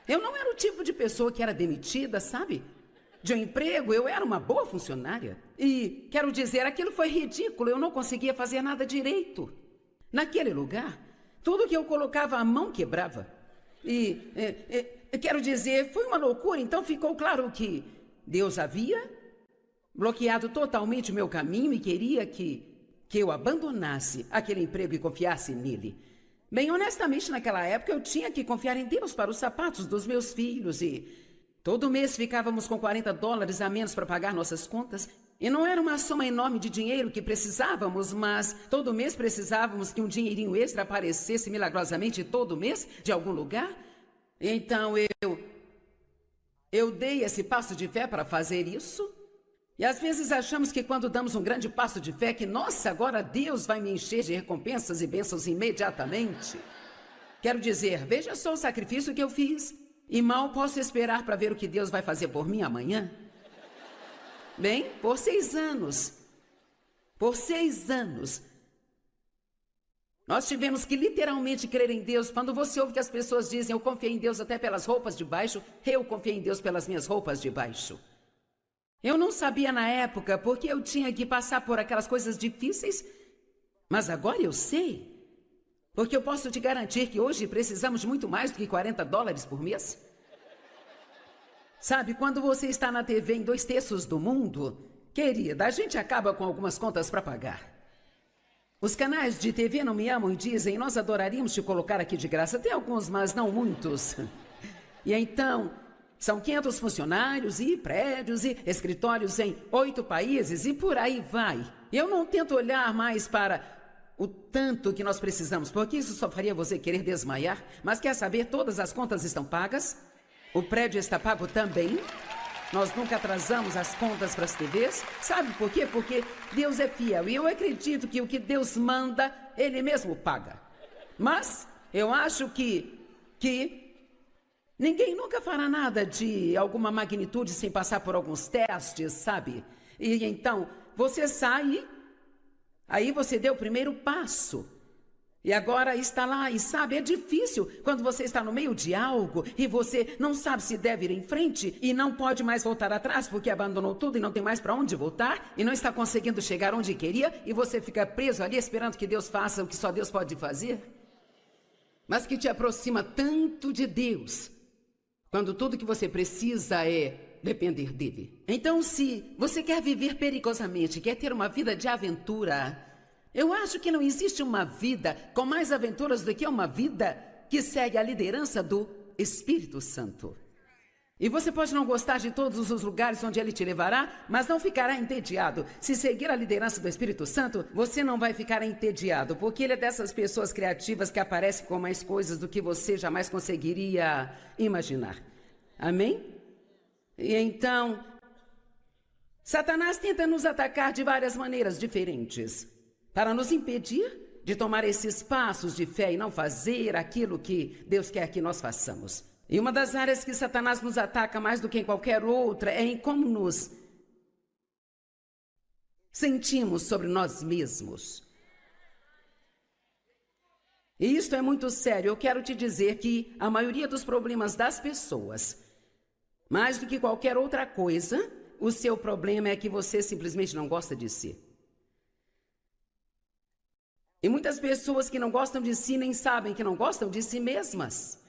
eu não era o tipo de pessoa que era demitida, sabe? De um emprego, eu era uma boa funcionária. E, quero dizer, aquilo foi ridículo, eu não conseguia fazer nada direito. Naquele lugar, tudo que eu colocava a mão quebrava. Quero dizer, foi uma loucura, então ficou claro que Deus havia bloqueado totalmente o meu caminho e queria que eu abandonasse aquele emprego e confiasse nele. Bem, honestamente, naquela época eu tinha que confiar em Deus para os sapatos dos meus filhos e todo mês ficávamos com $40 a menos para pagar nossas contas. E não era uma soma enorme de dinheiro que precisávamos, mas todo mês precisávamos que um dinheirinho extra aparecesse milagrosamente todo mês de algum lugar. Então eu dei esse passo de fé para fazer isso. E às vezes achamos que quando damos um grande passo de fé, que nossa, agora Deus vai me encher de recompensas e bênçãos imediatamente. Quero dizer, veja só o sacrifício que eu fiz. E mal posso esperar para ver o que Deus vai fazer por mim amanhã. Bem, por 6 anos. Por 6 anos. Nós tivemos que literalmente crer em Deus. Quando você ouve que as pessoas dizem, eu confiei em Deus até pelas roupas de baixo, eu confiei em Deus pelas minhas roupas de baixo. Eu não sabia na época porque eu tinha que passar por aquelas coisas difíceis, mas agora eu sei. Porque eu posso te garantir que hoje precisamos de muito mais do que $40 por mês. Sabe, quando você está na TV em 2/3 do mundo, querida, a gente acaba com algumas contas para pagar. Os canais de TV não me amam e dizem, nós adoraríamos te colocar aqui de graça. Tem alguns, mas não muitos. E então, são 500 funcionários e prédios e escritórios em 8 países e por aí vai. Eu não tento olhar mais para o tanto que nós precisamos, porque isso só faria você querer desmaiar. Mas quer saber, todas as contas estão pagas, o prédio está pago também, nós nunca atrasamos as contas para as TVs. Sabe por quê? Porque Deus é fiel e eu acredito que o que Deus manda, Ele mesmo paga. Mas eu acho que ninguém nunca fará nada de alguma magnitude sem passar por alguns testes, sabe? E então, você sai, aí você deu o primeiro passo. E agora está lá, e sabe, é difícil quando você está no meio de algo e você não sabe se deve ir em frente e não pode mais voltar atrás porque abandonou tudo e não tem mais para onde voltar e não está conseguindo chegar onde queria e você fica preso ali esperando que Deus faça o que só Deus pode fazer. Mas que te aproxima tanto de Deus, quando tudo que você precisa é depender dele. Então, se você quer viver perigosamente, quer ter uma vida de aventura, eu acho que não existe uma vida com mais aventuras do que uma vida que segue a liderança do Espírito Santo. E você pode não gostar de todos os lugares onde ele te levará, mas não ficará entediado. Se seguir a liderança do Espírito Santo, você não vai ficar entediado, porque ele é dessas pessoas criativas que aparecem com mais coisas do que você jamais conseguiria imaginar. Amém? E então, Satanás tenta nos atacar de várias maneiras diferentes, para nos impedir de tomar esses passos de fé e não fazer aquilo que Deus quer que nós façamos. E uma das áreas que Satanás nos ataca mais do que em qualquer outra é em como nos sentimos sobre nós mesmos. E isto é muito sério. Eu quero te dizer que a maioria dos problemas das pessoas, mais do que qualquer outra coisa, o seu problema é que você simplesmente não gosta de si. E muitas pessoas que não gostam de si nem sabem que não gostam de si mesmas.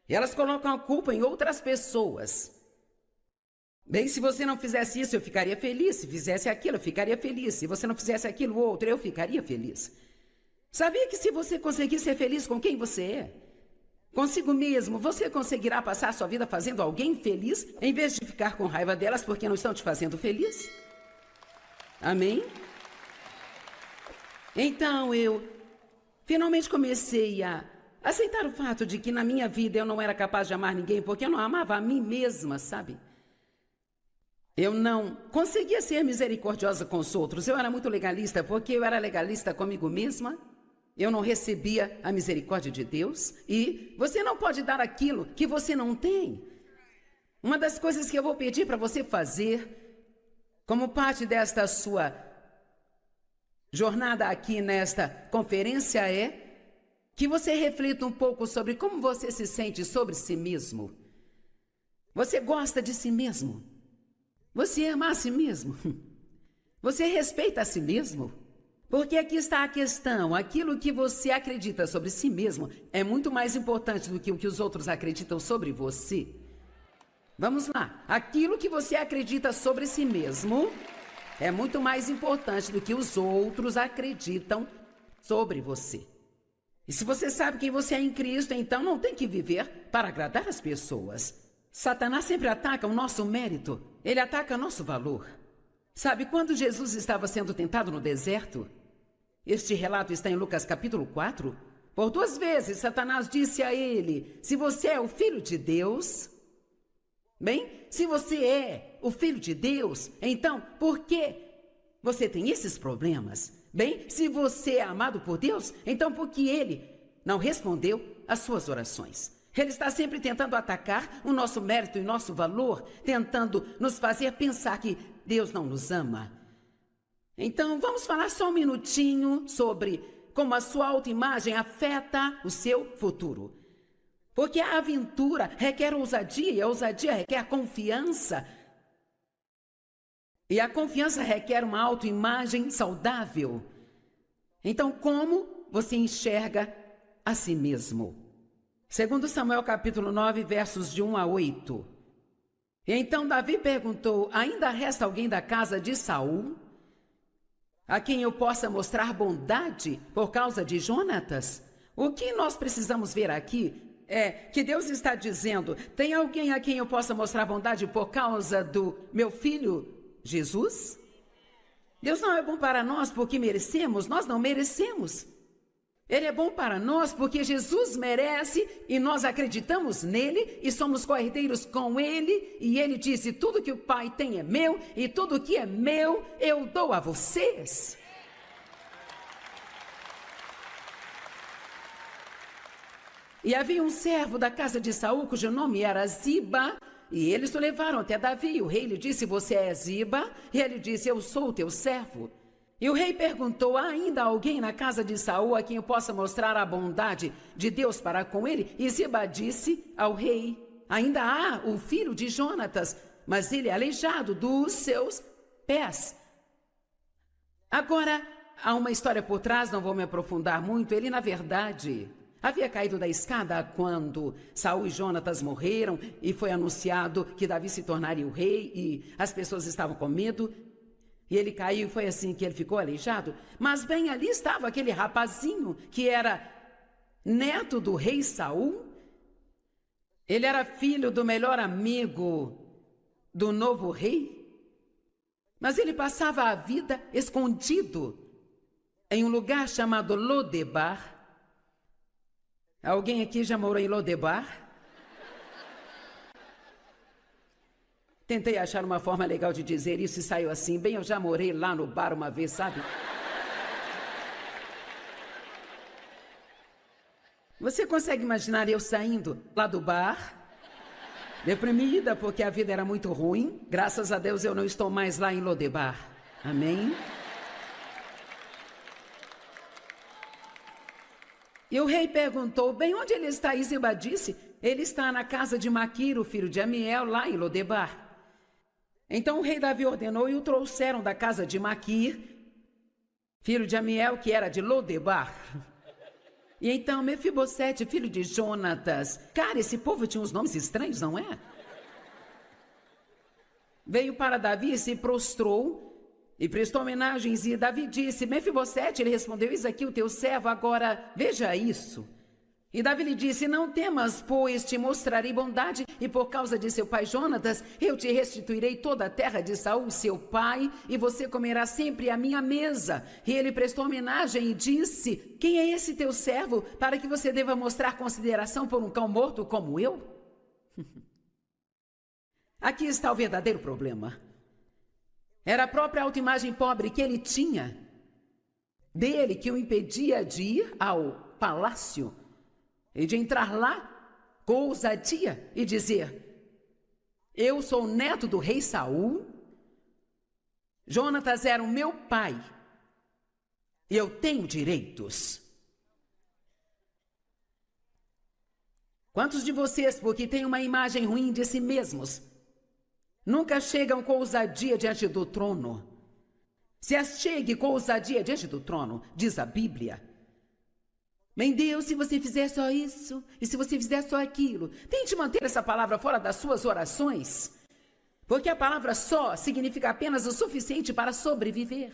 E elas colocam a culpa em outras pessoas. Bem, se você não fizesse isso, eu ficaria feliz. Se fizesse aquilo, eu ficaria feliz. Se você não fizesse aquilo outro, eu ficaria feliz. Sabia que se você conseguir ser feliz com quem você é, consigo mesmo, você conseguirá passar sua vida fazendo alguém feliz, em vez de ficar com raiva delas porque não estão te fazendo feliz? Amém? Então eu finalmente comecei a aceitar o fato de que na minha vida eu não era capaz de amar ninguém porque eu não amava a mim mesma, sabe? Eu não conseguia ser misericordiosa com os outros. Eu era muito legalista porque eu era legalista comigo mesma. Eu não recebia a misericórdia de Deus. E você não pode dar aquilo que você não tem. Uma das coisas que eu vou pedir para você fazer, como parte desta sua jornada aqui nesta conferência, é que você reflita um pouco sobre como você se sente sobre si mesmo. Você gosta de si mesmo? Você ama a si mesmo? Você respeita a si mesmo? Porque aqui está a questão. Aquilo que você acredita sobre si mesmo é muito mais importante do que o que os outros acreditam sobre você. Vamos lá. Aquilo que você acredita sobre si mesmo é muito mais importante do que os outros acreditam sobre você. E se você sabe quem você é em Cristo, então não tem que viver para agradar as pessoas. Satanás sempre ataca o nosso mérito. Ele ataca nosso valor. Sabe, quando Jesus estava sendo tentado no deserto, este relato está em Lucas capítulo 4, por 2 vezes Satanás disse a ele: se você é o filho de Deus, bem, se você é o filho de Deus, então por que você tem esses problemas? Bem, se você é amado por Deus, então por que ele não respondeu às suas orações? Ele está sempre tentando atacar o nosso mérito e nosso valor, tentando nos fazer pensar que Deus não nos ama. Então, vamos falar só um minutinho sobre como a sua autoimagem afeta o seu futuro. Porque a aventura requer ousadia, e a ousadia requer confiança. E a confiança requer uma autoimagem saudável. Então, como você enxerga a si mesmo? 2 Samuel capítulo 9, versos de 1 a 8. E então Davi perguntou: ainda resta alguém da casa de Saul, a quem eu possa mostrar bondade por causa de Jonatas? O que nós precisamos ver aqui é que Deus está dizendo: tem alguém a quem eu possa mostrar bondade por causa do meu filho Jesus? Deus não é bom para nós porque merecemos, nós não merecemos. Ele é bom para nós porque Jesus merece e nós acreditamos nele e somos co-herdeiros com ele. E ele disse: tudo que o Pai tem é meu e tudo que é meu eu dou a vocês. E havia um servo da casa de Saul cujo nome era Ziba. E eles o levaram até Davi. O rei lhe disse: você é Ziba? E ele disse: eu sou o teu servo. E o rei perguntou: há ainda alguém na casa de Saul a quem eu possa mostrar a bondade de Deus para com ele? E Ziba disse ao rei: ainda há o filho de Jonatas, mas ele é aleijado dos seus pés. Agora, há uma história por trás, não vou me aprofundar muito. Ele, na verdade, havia caído da escada quando Saul e Jonatas morreram e foi anunciado que Davi se tornaria o rei e as pessoas estavam com medo. E ele caiu e foi assim que ele ficou aleijado. Mas bem, ali estava aquele rapazinho que era neto do rei Saul. Ele era filho do melhor amigo do novo rei. Mas ele passava a vida escondido em um lugar chamado Lodebar. Alguém aqui já morou em Lodebar? Tentei achar uma forma legal de dizer isso e saiu assim. Bem, eu já morei lá no bar uma vez, sabe? Você consegue imaginar eu saindo lá do bar, deprimida porque a vida era muito ruim? Graças a Deus eu não estou mais lá em Lodebar. Amém? E o rei perguntou: bem, onde ele está? E Ziba disse: ele está na casa de Maquir, o filho de Amiel, lá em Lodebar. Então o rei Davi ordenou e o trouxeram da casa de Maquir, filho de Amiel, que era de Lodebar. E então Mefibosete, filho de Jonatas. Cara, esse povo tinha uns nomes estranhos, não é? Veio para Davi e se prostrou e prestou homenagens. E Davi disse: Mefibosete, ele respondeu: eis aqui o teu servo, agora veja isso. E Davi lhe disse: não temas, pois te mostrarei bondade, e por causa de seu pai Jonatas, eu te restituirei toda a terra de Saul, seu pai, e você comerá sempre à minha mesa. E ele prestou homenagem e disse: quem é esse teu servo, para que você deva mostrar consideração por um cão morto como eu? Aqui está o verdadeiro problema. Era a própria autoimagem pobre que ele tinha dele que o impedia de ir ao palácio e de entrar lá com ousadia e dizer: eu sou neto do rei Saul, Jonatas era o meu pai e eu tenho direitos. Quantos de vocês, porque têm uma imagem ruim de si mesmos, nunca chegam com ousadia diante do trono? Se achegue com ousadia diante do trono, diz a Bíblia. Bem, Deus, se você fizer só isso, e se você fizer só aquilo, tente manter essa palavra fora das suas orações, porque a palavra só significa apenas o suficiente para sobreviver.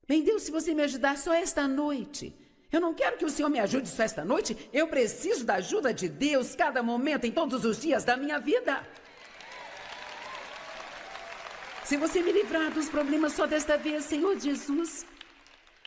Bem, Deus, se você me ajudar só esta noite, eu não quero que o Senhor me ajude só esta noite, eu preciso da ajuda de Deus cada momento, em todos os dias da minha vida. Se você me livrar dos problemas só desta vez, Senhor Jesus,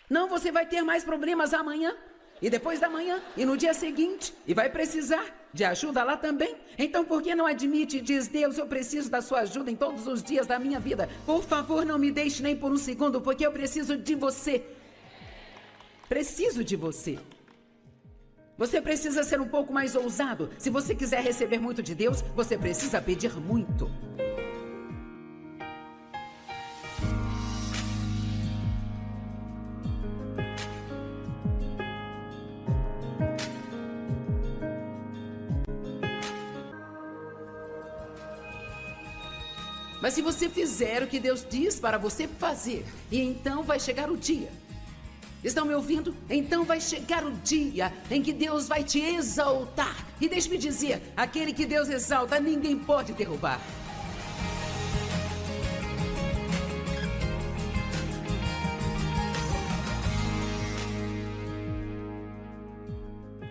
não, você vai ter mais problemas amanhã, e depois da manhã, e no dia seguinte, e vai precisar de ajuda lá também. Então, por que não admite e diz: Deus, eu preciso da sua ajuda em todos os dias da minha vida. Por favor, não me deixe nem por um segundo, porque eu preciso de você. Preciso de você. Você precisa ser um pouco mais ousado. Se você quiser receber muito de Deus, você precisa pedir muito. Mas se você fizer o que Deus diz para você fazer, e então vai chegar o dia. Estão me ouvindo? Então vai chegar o dia em que Deus vai te exaltar. E deixe-me dizer, aquele que Deus exalta, ninguém pode derrubar.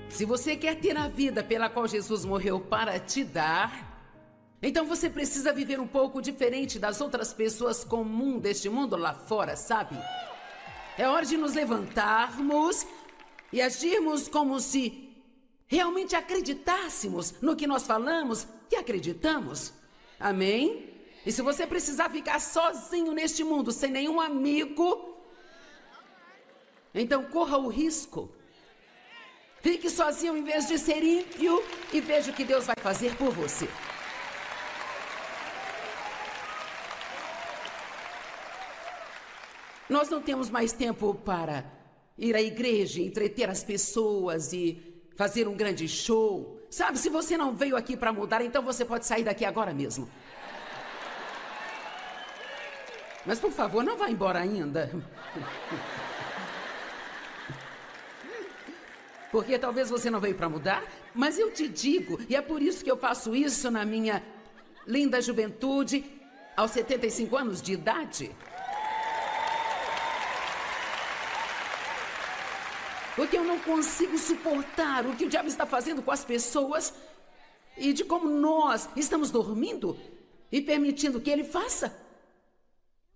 Se você quer ter a vida pela qual Jesus morreu para te dar, então você precisa viver um pouco diferente das outras pessoas comuns deste mundo lá fora, sabe? É hora de nos levantarmos e agirmos como se realmente acreditássemos no que nós falamos e acreditamos. Amém? E se você precisar ficar sozinho neste mundo, sem nenhum amigo, então corra o risco. Fique sozinho em vez de ser ímpio e veja o que Deus vai fazer por você. Nós não temos mais tempo para ir à igreja, entreter as pessoas e fazer um grande show. Sabe, se você não veio aqui para mudar, então você pode sair daqui agora mesmo. Mas, por favor, não vá embora ainda. Porque talvez você não veio para mudar, mas eu te digo, e é por isso que eu faço isso na minha linda juventude, aos 75 anos de idade. Porque eu não consigo suportar o que o diabo está fazendo com as pessoas e de como nós estamos dormindo e permitindo que ele faça.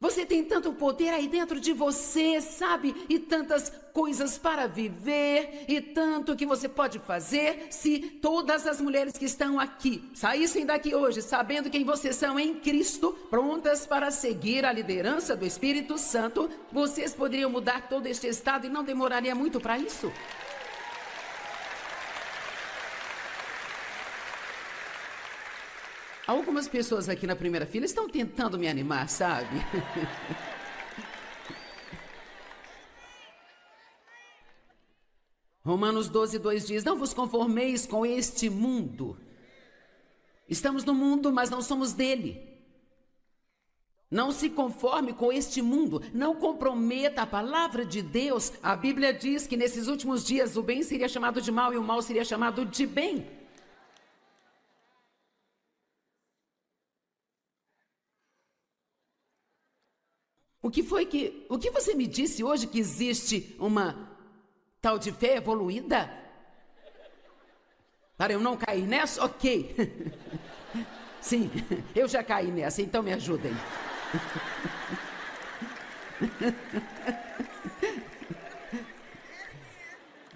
Você tem tanto poder aí dentro de você, sabe? E tantas coisas para viver e tanto que você pode fazer se todas as mulheres que estão aqui saíssem daqui hoje sabendo quem vocês são em Cristo, prontas para seguir a liderança do Espírito Santo, vocês poderiam mudar todo este estado e não demoraria muito para isso. Algumas pessoas aqui na primeira fila estão tentando me animar, sabe? Romanos 12:2 diz: não vos conformeis com este mundo. Estamos no mundo, mas não somos dele. Não se conforme com este mundo. Não comprometa a palavra de Deus. A Bíblia diz que nesses últimos dias o bem seria chamado de mal e o mal seria chamado de bem. O que você me disse hoje que existe uma tal de fé evoluída? Para eu não cair nessa? Ok. Sim, eu já caí nessa, então me ajudem.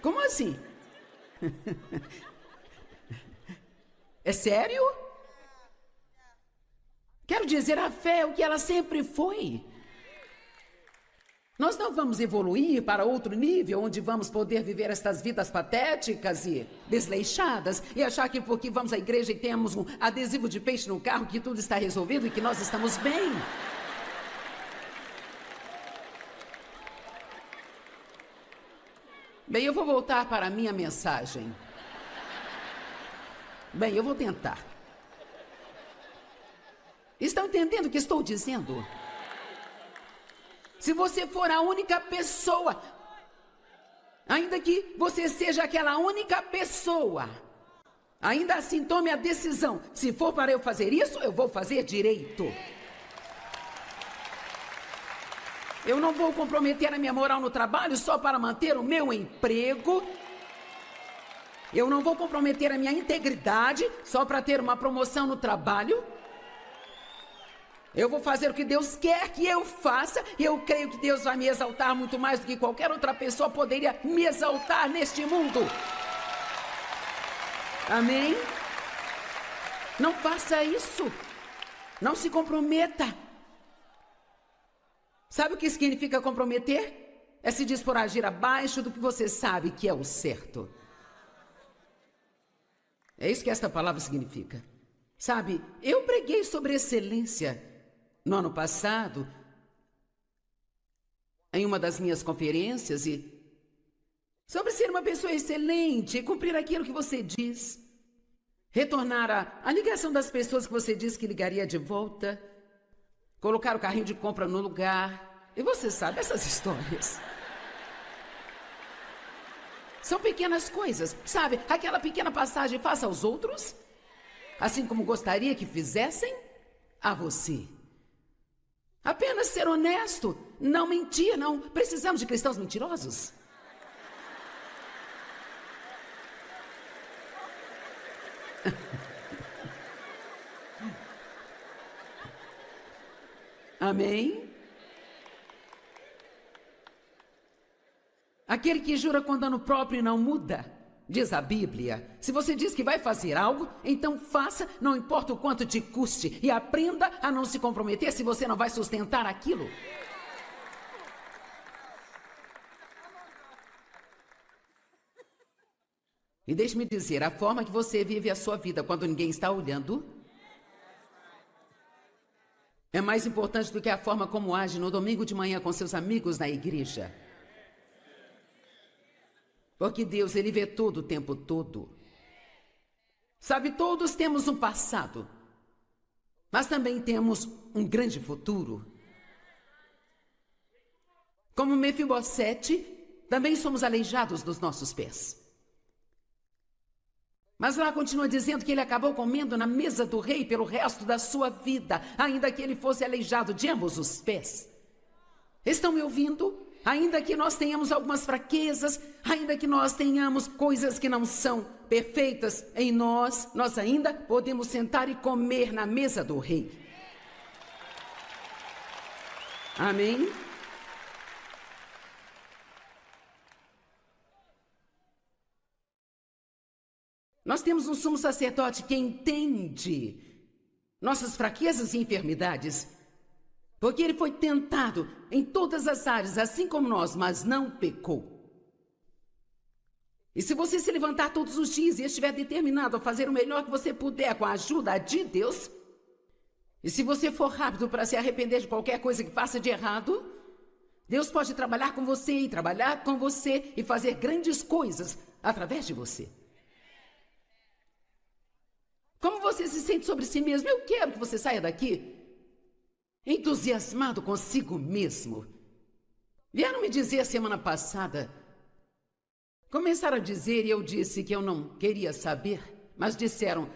Como assim? É sério? Quero dizer, a fé é o que ela sempre foi. Nós não vamos evoluir para outro nível, onde vamos poder viver estas vidas patéticas e desleixadas e achar que porque vamos à igreja e temos um adesivo de peixe no carro que tudo está resolvido e que nós estamos bem. Bem, eu vou voltar para a minha mensagem. Bem, eu vou tentar. Estão entendendo o que estou dizendo? Se você for a única pessoa, ainda que você seja aquela única pessoa, ainda assim tome a decisão. Se for para eu fazer isso, eu vou fazer direito. Eu não vou comprometer a minha moral no trabalho só para manter o meu emprego. Eu não vou comprometer a minha integridade só para ter uma promoção no trabalho. Eu vou fazer o que Deus quer que eu faça, e eu creio que Deus vai me exaltar muito mais do que qualquer outra pessoa poderia me exaltar neste mundo. Amém? Não faça isso. Não se comprometa. Sabe o que significa comprometer? É se dispor a agir abaixo do que você sabe que é o certo. É isso que esta palavra significa. Sabe, eu preguei sobre excelência no ano passado, em uma das minhas conferências, e sobre ser uma pessoa excelente, cumprir aquilo que você diz, retornar a ligação das pessoas que você disse que ligaria de volta, colocar o carrinho de compra no lugar, e você sabe essas histórias. São pequenas coisas, sabe? Aquela pequena passagem, faça aos outros, assim como gostaria que fizessem a você. Apenas ser honesto, não mentir, não precisamos de cristãos mentirosos. Amém? Aquele que jura com dano próprio não muda. Diz a Bíblia, se você diz que vai fazer algo, então faça, não importa o quanto te custe, e aprenda a não se comprometer se você não vai sustentar aquilo. E deixe-me dizer, a forma que você vive a sua vida quando ninguém está olhando é mais importante do que a forma como age no domingo de manhã com seus amigos na igreja. Porque Deus, Ele vê tudo o tempo todo. Sabe, todos temos um passado, mas também temos um grande futuro. Como Mefibosete, também somos aleijados dos nossos pés. Mas lá continua dizendo que ele acabou comendo na mesa do rei pelo resto da sua vida, ainda que ele fosse aleijado de ambos os pés. Estão me ouvindo? Ainda que nós tenhamos algumas fraquezas, ainda que nós tenhamos coisas que não são perfeitas em nós, nós ainda podemos sentar e comer na mesa do rei. Amém? Nós temos um sumo sacerdote que entende nossas fraquezas e enfermidades, porque ele foi tentado em todas as áreas, assim como nós, mas não pecou. E se você se levantar todos os dias e estiver determinado a fazer o melhor que você puder com a ajuda de Deus, e se você for rápido para se arrepender de qualquer coisa que faça de errado, Deus pode trabalhar com você e trabalhar com você e fazer grandes coisas através de você. Como você se sente sobre si mesmo? Eu quero que você saia daqui entusiasmado consigo mesmo. Vieram me dizer semana passada, começaram a dizer e eu disse que eu não queria saber, mas disseram,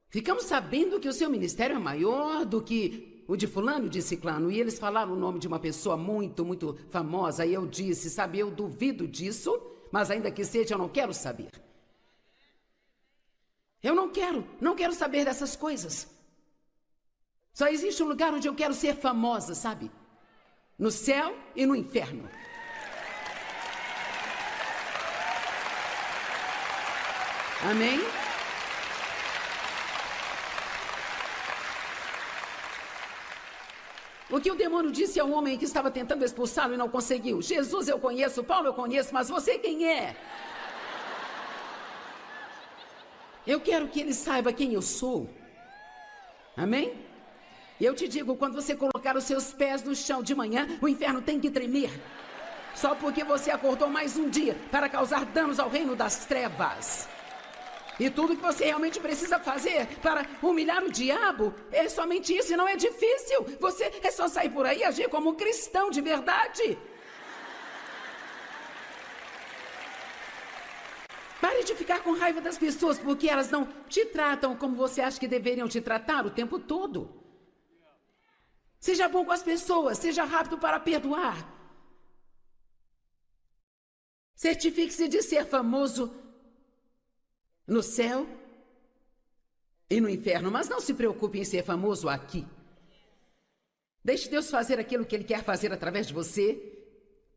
ficamos sabendo que o seu ministério é maior do que o de fulano e de ciclano, e eles falaram o nome de uma pessoa muito, muito famosa, e eu disse, sabe, eu duvido disso, mas ainda que seja, eu não quero saber. Eu não quero saber dessas coisas. Só existe um lugar onde eu quero ser famosa, sabe? No céu e no inferno. Amém? O que o demônio disse ao homem que estava tentando expulsá-lo e não conseguiu? Jesus eu conheço, Paulo eu conheço, mas você quem é? Eu quero que ele saiba quem eu sou. Amém? E eu te digo, quando você colocar os seus pés no chão de manhã, o inferno tem que tremer. Só porque você acordou mais um dia para causar danos ao reino das trevas. E tudo que você realmente precisa fazer para humilhar o diabo é somente isso, e não é difícil. Você é só sair por aí e agir como um cristão de verdade. Pare de ficar com raiva das pessoas porque elas não te tratam como você acha que deveriam te tratar o tempo todo. Seja bom com as pessoas, seja rápido para perdoar. Certifique-se de ser famoso no céu e no inferno, mas não se preocupe em ser famoso aqui. Deixe Deus fazer aquilo que Ele quer fazer através de você.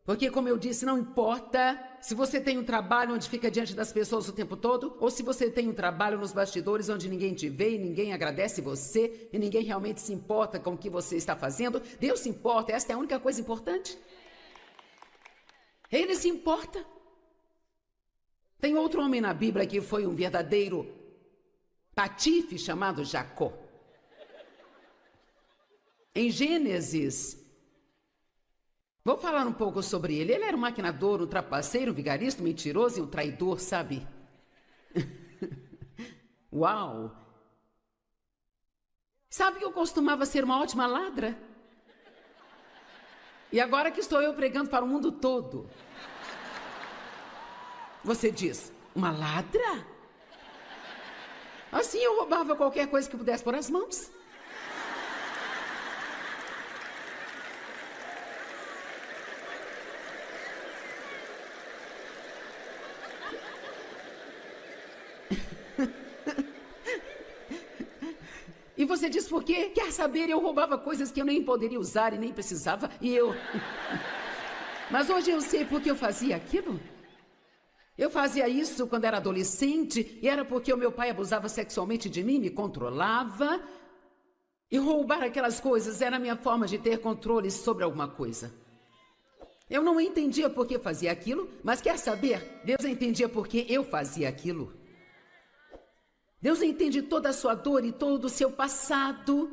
Porque, como eu disse, não importa se você tem um trabalho onde fica diante das pessoas o tempo todo, ou se você tem um trabalho nos bastidores onde ninguém te vê e ninguém agradece você, e ninguém realmente se importa com o que você está fazendo. Deus se importa, esta é a única coisa importante. Ele se importa. Tem outro homem na Bíblia que foi um verdadeiro patife chamado Jacó. Em Gênesis, vou falar um pouco sobre ele. Ele era um maquinador, um trapaceiro, um vigarista, um mentiroso e um traidor, sabe? Uau! Sabe que eu costumava ser uma ótima ladra? E agora que estou eu pregando para o mundo todo. Você diz, uma ladra? Assim eu roubava qualquer coisa que pudesse pôr as mãos. E você diz por quê? Quer saber, eu roubava coisas que eu nem poderia usar e nem precisava, e eu... Mas hoje eu sei por que eu fazia aquilo. Eu fazia isso quando era adolescente, e era porque o meu pai abusava sexualmente de mim, me controlava, e roubar aquelas coisas era a minha forma de ter controle sobre alguma coisa. Eu não entendia por que fazia aquilo, mas quer saber? Deus entendia por que eu fazia aquilo. Deus entende toda a sua dor e todo o seu passado.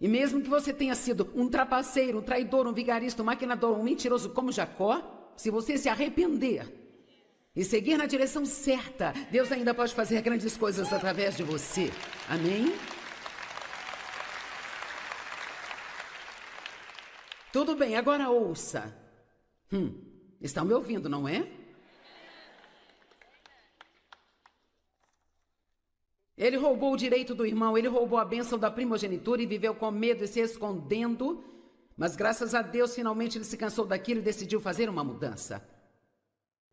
E mesmo que você tenha sido um trapaceiro, um traidor, um vigarista, um maquinador, um mentiroso como Jacó, se você se arrepender e seguir na direção certa, Deus ainda pode fazer grandes coisas através de você. Amém? Tudo bem, agora ouça. Estão me ouvindo, não é? Ele roubou o direito do irmão, ele roubou a bênção da primogenitura e viveu com medo e se escondendo. Mas graças a Deus, finalmente ele se cansou daquilo e decidiu fazer uma mudança.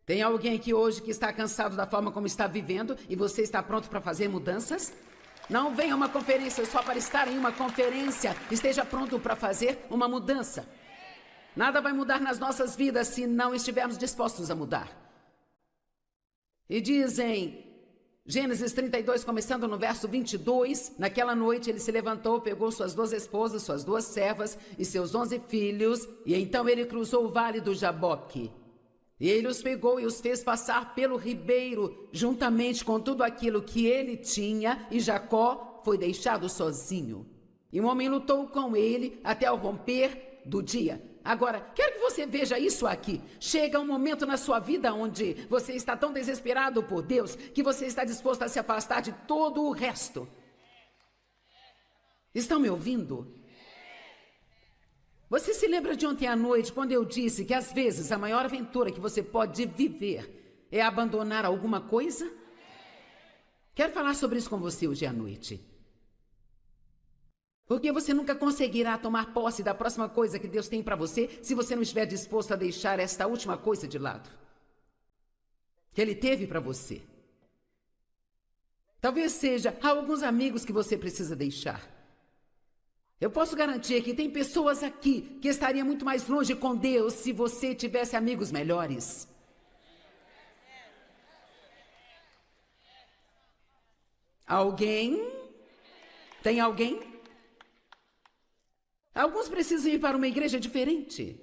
Tem alguém aqui hoje que está cansado da forma como está vivendo e você está pronto para fazer mudanças? Não venha a uma conferência só para estar em uma conferência. Esteja pronto para fazer uma mudança. Nada vai mudar nas nossas vidas se não estivermos dispostos a mudar. E dizem, Gênesis 32, começando no verso 22, naquela noite ele se levantou, pegou suas 2 esposas, suas 2 servas e seus 11 filhos, e então ele cruzou o vale do Jaboque. E ele os pegou e os fez passar pelo ribeiro, juntamente com tudo aquilo que ele tinha, e Jacó foi deixado sozinho. E um homem lutou com ele até o romper do dia. Agora, quero que você veja isso aqui. Chega um momento na sua vida onde você está tão desesperado por Deus que você está disposto a se afastar de todo o resto. Estão me ouvindo? Você se lembra de ontem à noite, quando eu disse que às vezes a maior aventura que você pode viver é abandonar alguma coisa? Quero falar sobre isso com você hoje à noite. Porque você nunca conseguirá tomar posse da próxima coisa que Deus tem para você se você não estiver disposto a deixar esta última coisa de lado que Ele teve para você. Talvez seja alguns amigos que você precisa deixar. Eu posso garantir que tem pessoas aqui que estariam muito mais longe com Deus se você tivesse amigos melhores. Alguém? Tem alguém? Alguns precisam ir para uma igreja diferente.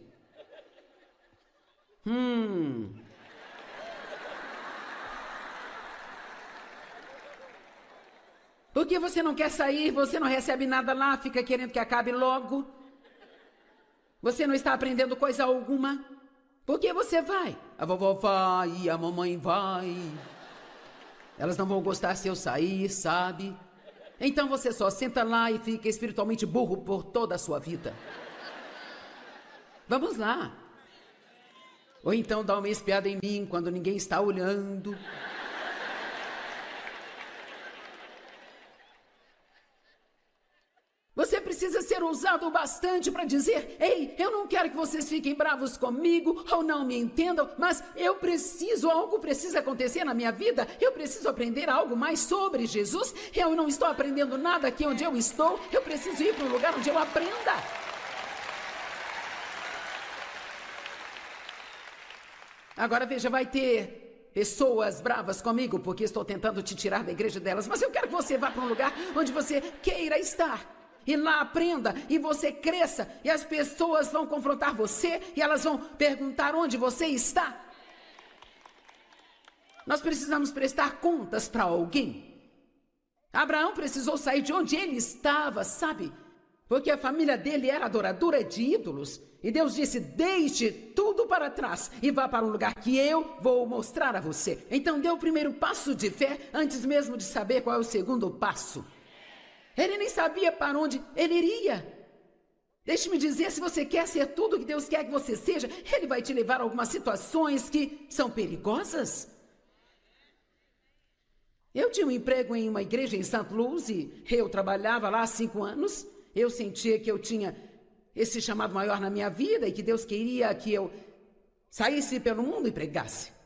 Porque você não quer sair, você não recebe nada lá, fica querendo que acabe logo. Você não está aprendendo coisa alguma. Por que você vai? A vovó vai, a mamãe vai. Elas não vão gostar se eu sair, sabe? Então você só senta lá e fica espiritualmente burro por toda a sua vida. Vamos lá. Ou então dá uma espiada em mim quando ninguém está olhando. Você precisa ser ousado bastante para dizer: ei, eu não quero que vocês fiquem bravos comigo ou não me entendam, mas algo precisa acontecer na minha vida, eu preciso aprender algo mais sobre Jesus, eu não estou aprendendo nada aqui onde eu estou, eu preciso ir para um lugar onde eu aprenda. Agora veja, vai ter pessoas bravas comigo porque estou tentando te tirar da igreja delas, mas eu quero que você vá para um lugar onde você queira estar. E lá aprenda, e você cresça, e as pessoas vão confrontar você, e elas vão perguntar onde você está. Nós precisamos prestar contas para alguém. Abraão precisou sair de onde ele estava, sabe? Porque a família dele era adoradora de ídolos. E Deus disse: deixe tudo para trás e vá para um lugar que eu vou mostrar a você. Então dê o primeiro passo de fé antes mesmo de saber qual é o segundo passo. Ele nem sabia para onde ele iria. Deixe-me dizer, se você quer ser tudo o que Deus quer que você seja, Ele vai te levar a algumas situações que são perigosas. Eu tinha um emprego em uma igreja em St. Louis e eu trabalhava lá há 5 anos. Eu sentia que eu tinha esse chamado maior na minha vida e que Deus queria que eu saísse pelo mundo e pregasse.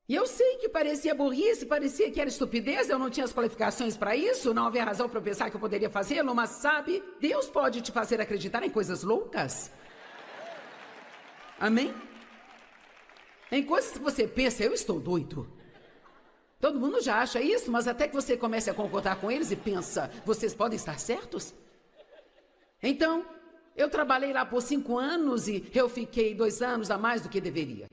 E eu sei que parecia burrice, parecia que era estupidez, eu não tinha as qualificações para isso, não havia razão para eu pensar que eu poderia fazê-lo, mas sabe, Deus pode te fazer acreditar em coisas loucas. Amém? Em coisas que você pensa: eu estou doido. Todo mundo já acha isso, mas até que você comece a concordar com eles e pensa: vocês podem estar certos? Então, eu trabalhei lá por 5 anos e eu fiquei 2 anos a mais do que deveria.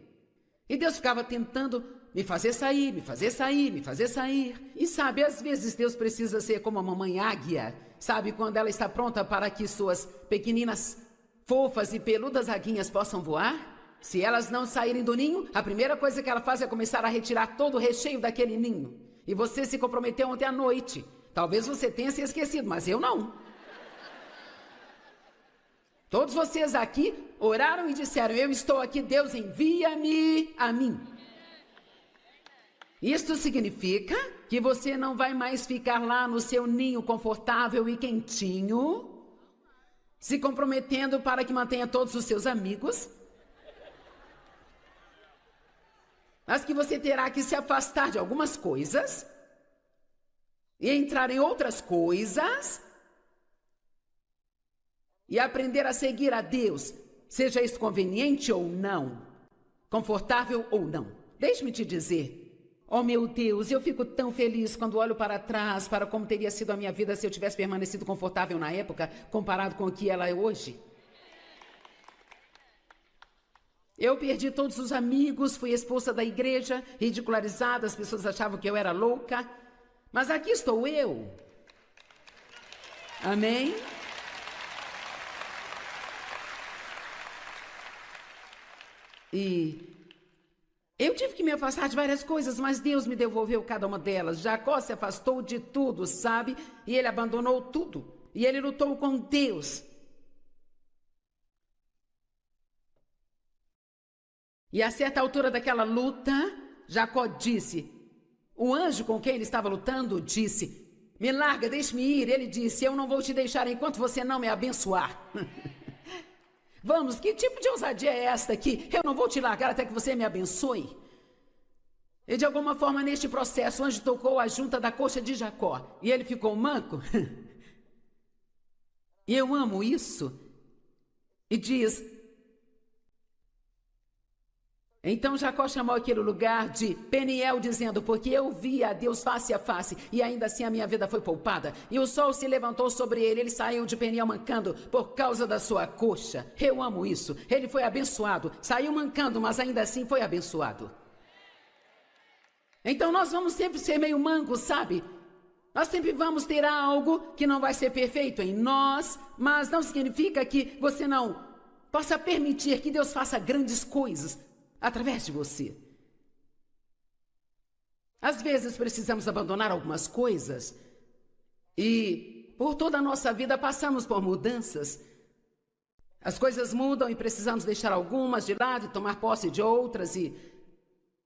E Deus ficava tentando me fazer sair, me fazer sair, me fazer sair. E sabe, às vezes Deus precisa ser como a mamãe águia, sabe, quando ela está pronta para que suas pequeninas, fofas e peludas aguinhas possam voar. Se elas não saírem do ninho, a primeira coisa que ela faz é começar a retirar todo o recheio daquele ninho. E você se comprometeu ontem à noite. Talvez você tenha se esquecido, mas eu não. Todos vocês aqui oraram e disseram: eu estou aqui, Deus envia-me a mim. Isto significa que você não vai mais ficar lá no seu ninho confortável e quentinho, se comprometendo para que mantenha todos os seus amigos, mas que você terá que se afastar de algumas coisas e entrar em outras coisas e aprender a seguir a Deus, seja isso conveniente ou não, confortável ou não. Deixe-me te dizer, oh meu Deus, eu fico tão feliz quando olho para trás, para como teria sido a minha vida se eu tivesse permanecido confortável na época, comparado com o que ela é hoje. Eu perdi todos os amigos, fui expulsa da igreja, ridicularizada, as pessoas achavam que eu era louca, mas aqui estou eu. Amém? E eu tive que me afastar de várias coisas, mas Deus me devolveu cada uma delas. Jacó se afastou de tudo, sabe? E ele abandonou tudo. E ele lutou com Deus. E a certa altura daquela luta, Jacó disse, o anjo com quem ele estava lutando disse, me larga, deixe-me ir. Ele disse, eu não vou te deixar enquanto você não me abençoar. Vamos, que tipo de ousadia é esta aqui? Eu não vou te largar até que você me abençoe. E de alguma forma, neste processo, o anjo tocou a junta da coxa de Jacó. E ele ficou manco. E eu amo isso. E diz, então Jacó chamou aquele lugar de Peniel, dizendo, porque eu vi a Deus face a face, e ainda assim a minha vida foi poupada. E o sol se levantou sobre ele, ele saiu de Peniel mancando por causa da sua coxa. Eu amo isso. Ele foi abençoado, saiu mancando, mas ainda assim foi abençoado. Então nós vamos sempre ser meio mancos, sabe? Nós sempre vamos ter algo que não vai ser perfeito em nós, mas não significa que você não possa permitir que Deus faça grandes coisas através de você. Às vezes precisamos abandonar algumas coisas e por toda a nossa vida passamos por mudanças. As coisas mudam e precisamos deixar algumas de lado e tomar posse de outras, e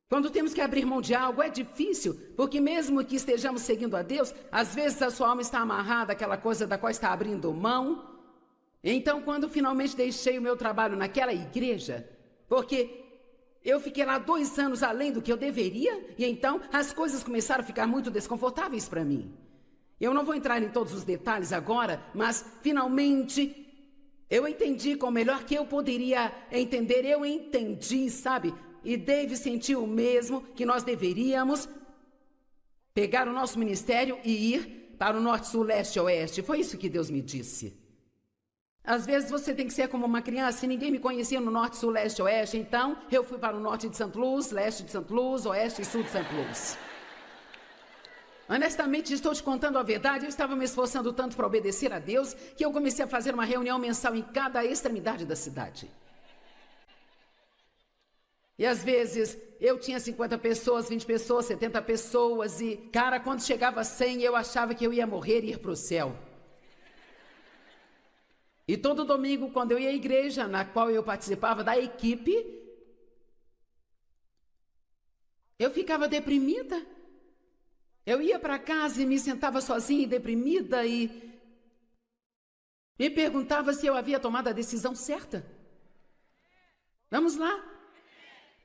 quando temos que abrir mão de algo é difícil, porque mesmo que estejamos seguindo a Deus, às vezes a sua alma está amarrada àquela coisa da qual está abrindo mão. Então, quando finalmente deixei o meu trabalho naquela igreja, porque eu fiquei lá 2 anos além do que eu deveria, e então as coisas começaram a ficar muito desconfortáveis para mim. Eu não vou entrar em todos os detalhes agora, mas finalmente eu entendi com o melhor que eu poderia entender. Eu entendi, sabe? E Dave sentiu o mesmo, que nós deveríamos pegar o nosso ministério e ir para o norte, sul, leste, oeste. Foi isso que Deus me disse. Às vezes você tem que ser como uma criança, e ninguém me conhecia no norte, sul, leste, oeste, então eu fui para o norte de St. Louis, leste de St. Louis, oeste e sul de St. Louis. Honestamente, estou te contando a verdade, eu estava me esforçando tanto para obedecer a Deus, que eu comecei a fazer uma reunião mensal em cada extremidade da cidade. E às vezes eu tinha 50 pessoas, 20 pessoas, 70 pessoas, e cara, quando chegava a 100, eu achava que eu ia morrer e ir para o céu. E todo domingo, quando eu ia à igreja, na qual eu participava da equipe, eu ficava deprimida. Eu ia para casa e me sentava sozinha e deprimida e me perguntava se eu havia tomado a decisão certa. Vamos lá.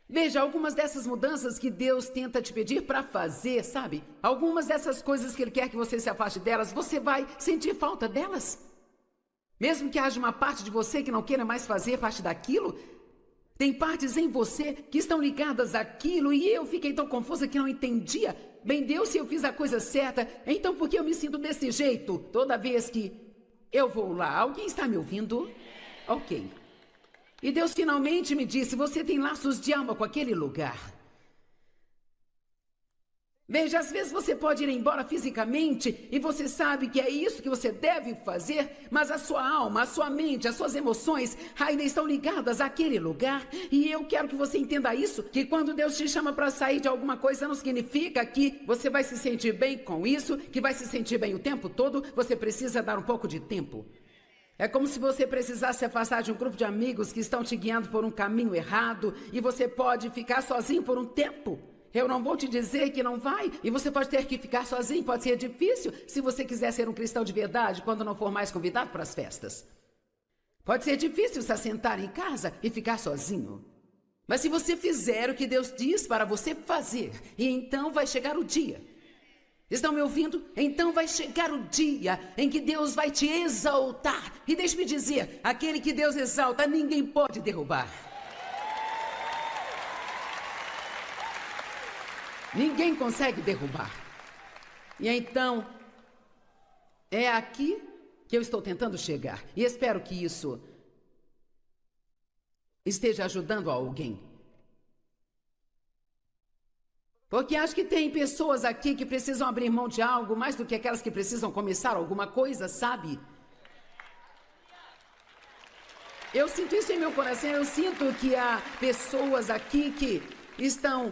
Veja, algumas dessas mudanças que Deus tenta te pedir para fazer, sabe? Algumas dessas coisas que Ele quer que você se afaste delas, você vai sentir falta delas. Mesmo que haja uma parte de você que não queira mais fazer parte daquilo, tem partes em você que estão ligadas àquilo, e eu fiquei tão confusa que não entendia. Bem, Deus, se eu fiz a coisa certa, então por que eu me sinto desse jeito toda vez que eu vou lá? Alguém está me ouvindo? Ok. E Deus finalmente me disse, você tem laços de alma com aquele lugar. Veja, às vezes você pode ir embora fisicamente e você sabe que é isso que você deve fazer, mas a sua alma, a sua mente, as suas emoções ainda estão ligadas àquele lugar. E eu quero que você entenda isso, que quando Deus te chama para sair de alguma coisa, não significa que você vai se sentir bem com isso, que vai se sentir bem o tempo todo. Você precisa dar um pouco de tempo. É como se você precisasse se afastar de um grupo de amigos que estão te guiando por um caminho errado e você pode ficar sozinho por um tempo. Eu não vou te dizer que não vai, e você pode ter que ficar sozinho, pode ser difícil se você quiser ser um cristão de verdade quando não for mais convidado para as festas. Pode ser difícil se assentar em casa e ficar sozinho. Mas se você fizer o que Deus diz para você fazer, e então vai chegar o dia. Estão me ouvindo? Então vai chegar o dia em que Deus vai te exaltar. E deixe-me dizer, aquele que Deus exalta, ninguém pode derrubar. Ninguém consegue derrubar. E então, é aqui que eu estou tentando chegar. E espero que isso esteja ajudando alguém. Porque acho que tem pessoas aqui que precisam abrir mão de algo mais do que aquelas que precisam começar alguma coisa, sabe? Eu sinto isso em meu coração. Eu sinto que há pessoas aqui que estão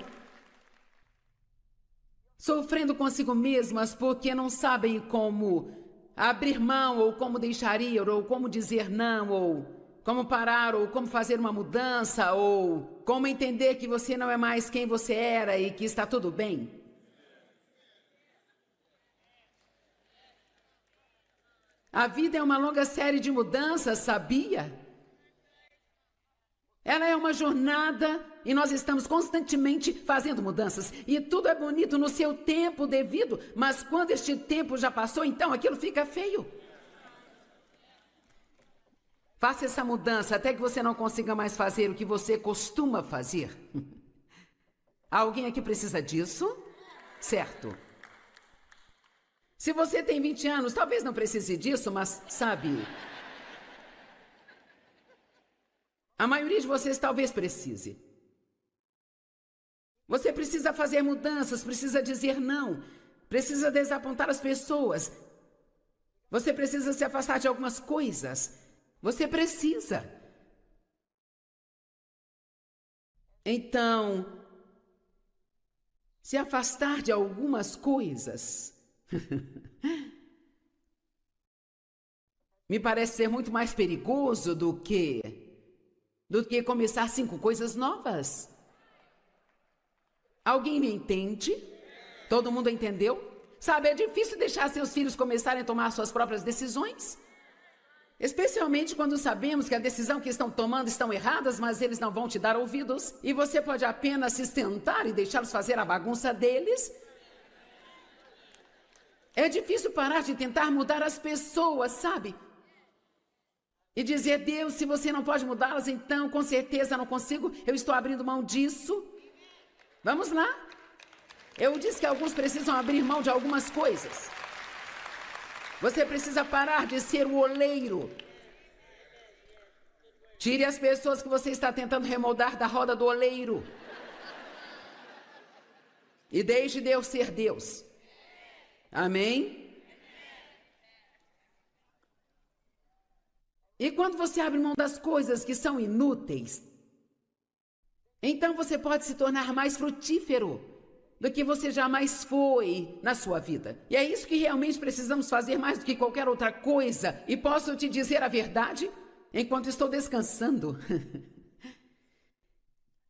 sofrendo consigo mesmas porque não sabem como abrir mão, ou como deixar ir, ou como dizer não, ou como parar, ou como fazer uma mudança, ou como entender que você não é mais quem você era e que está tudo bem. A vida é uma longa série de mudanças, sabia? Ela é uma jornada e nós estamos constantemente fazendo mudanças. E tudo é bonito no seu tempo devido, mas quando este tempo já passou, então aquilo fica feio. Faça essa mudança até que você não consiga mais fazer o que você costuma fazer. Alguém aqui precisa disso? Certo. Se você tem 20 anos, talvez não precise disso, mas sabe... A maioria de vocês talvez precise. Você precisa fazer mudanças, precisa dizer não, precisa desapontar as pessoas. Você precisa se afastar de algumas coisas. Você precisa. Então, se afastar de algumas coisas me parece ser muito mais perigoso do que começar 5 coisas novas. Alguém me entende? Todo mundo entendeu? Sabe, é difícil deixar seus filhos começarem a tomar suas próprias decisões. Especialmente quando sabemos que a decisão que estão tomando estão erradas, mas eles não vão te dar ouvidos. E você pode apenas se sustentar e deixá-los fazer a bagunça deles. É difícil parar de tentar mudar as pessoas, sabe? E dizer, Deus, se você não pode mudá-las, então com certeza não consigo, eu estou abrindo mão disso. Vamos lá. Eu disse que alguns precisam abrir mão de algumas coisas. Você precisa parar de ser o oleiro. Tire as pessoas que você está tentando remoldar da roda do oleiro. E deixe Deus ser Deus. Amém? E quando você abre mão das coisas que são inúteis, então você pode se tornar mais frutífero do que você jamais foi na sua vida. E é isso que realmente precisamos fazer mais do que qualquer outra coisa. E posso te dizer a verdade? Enquanto estou descansando,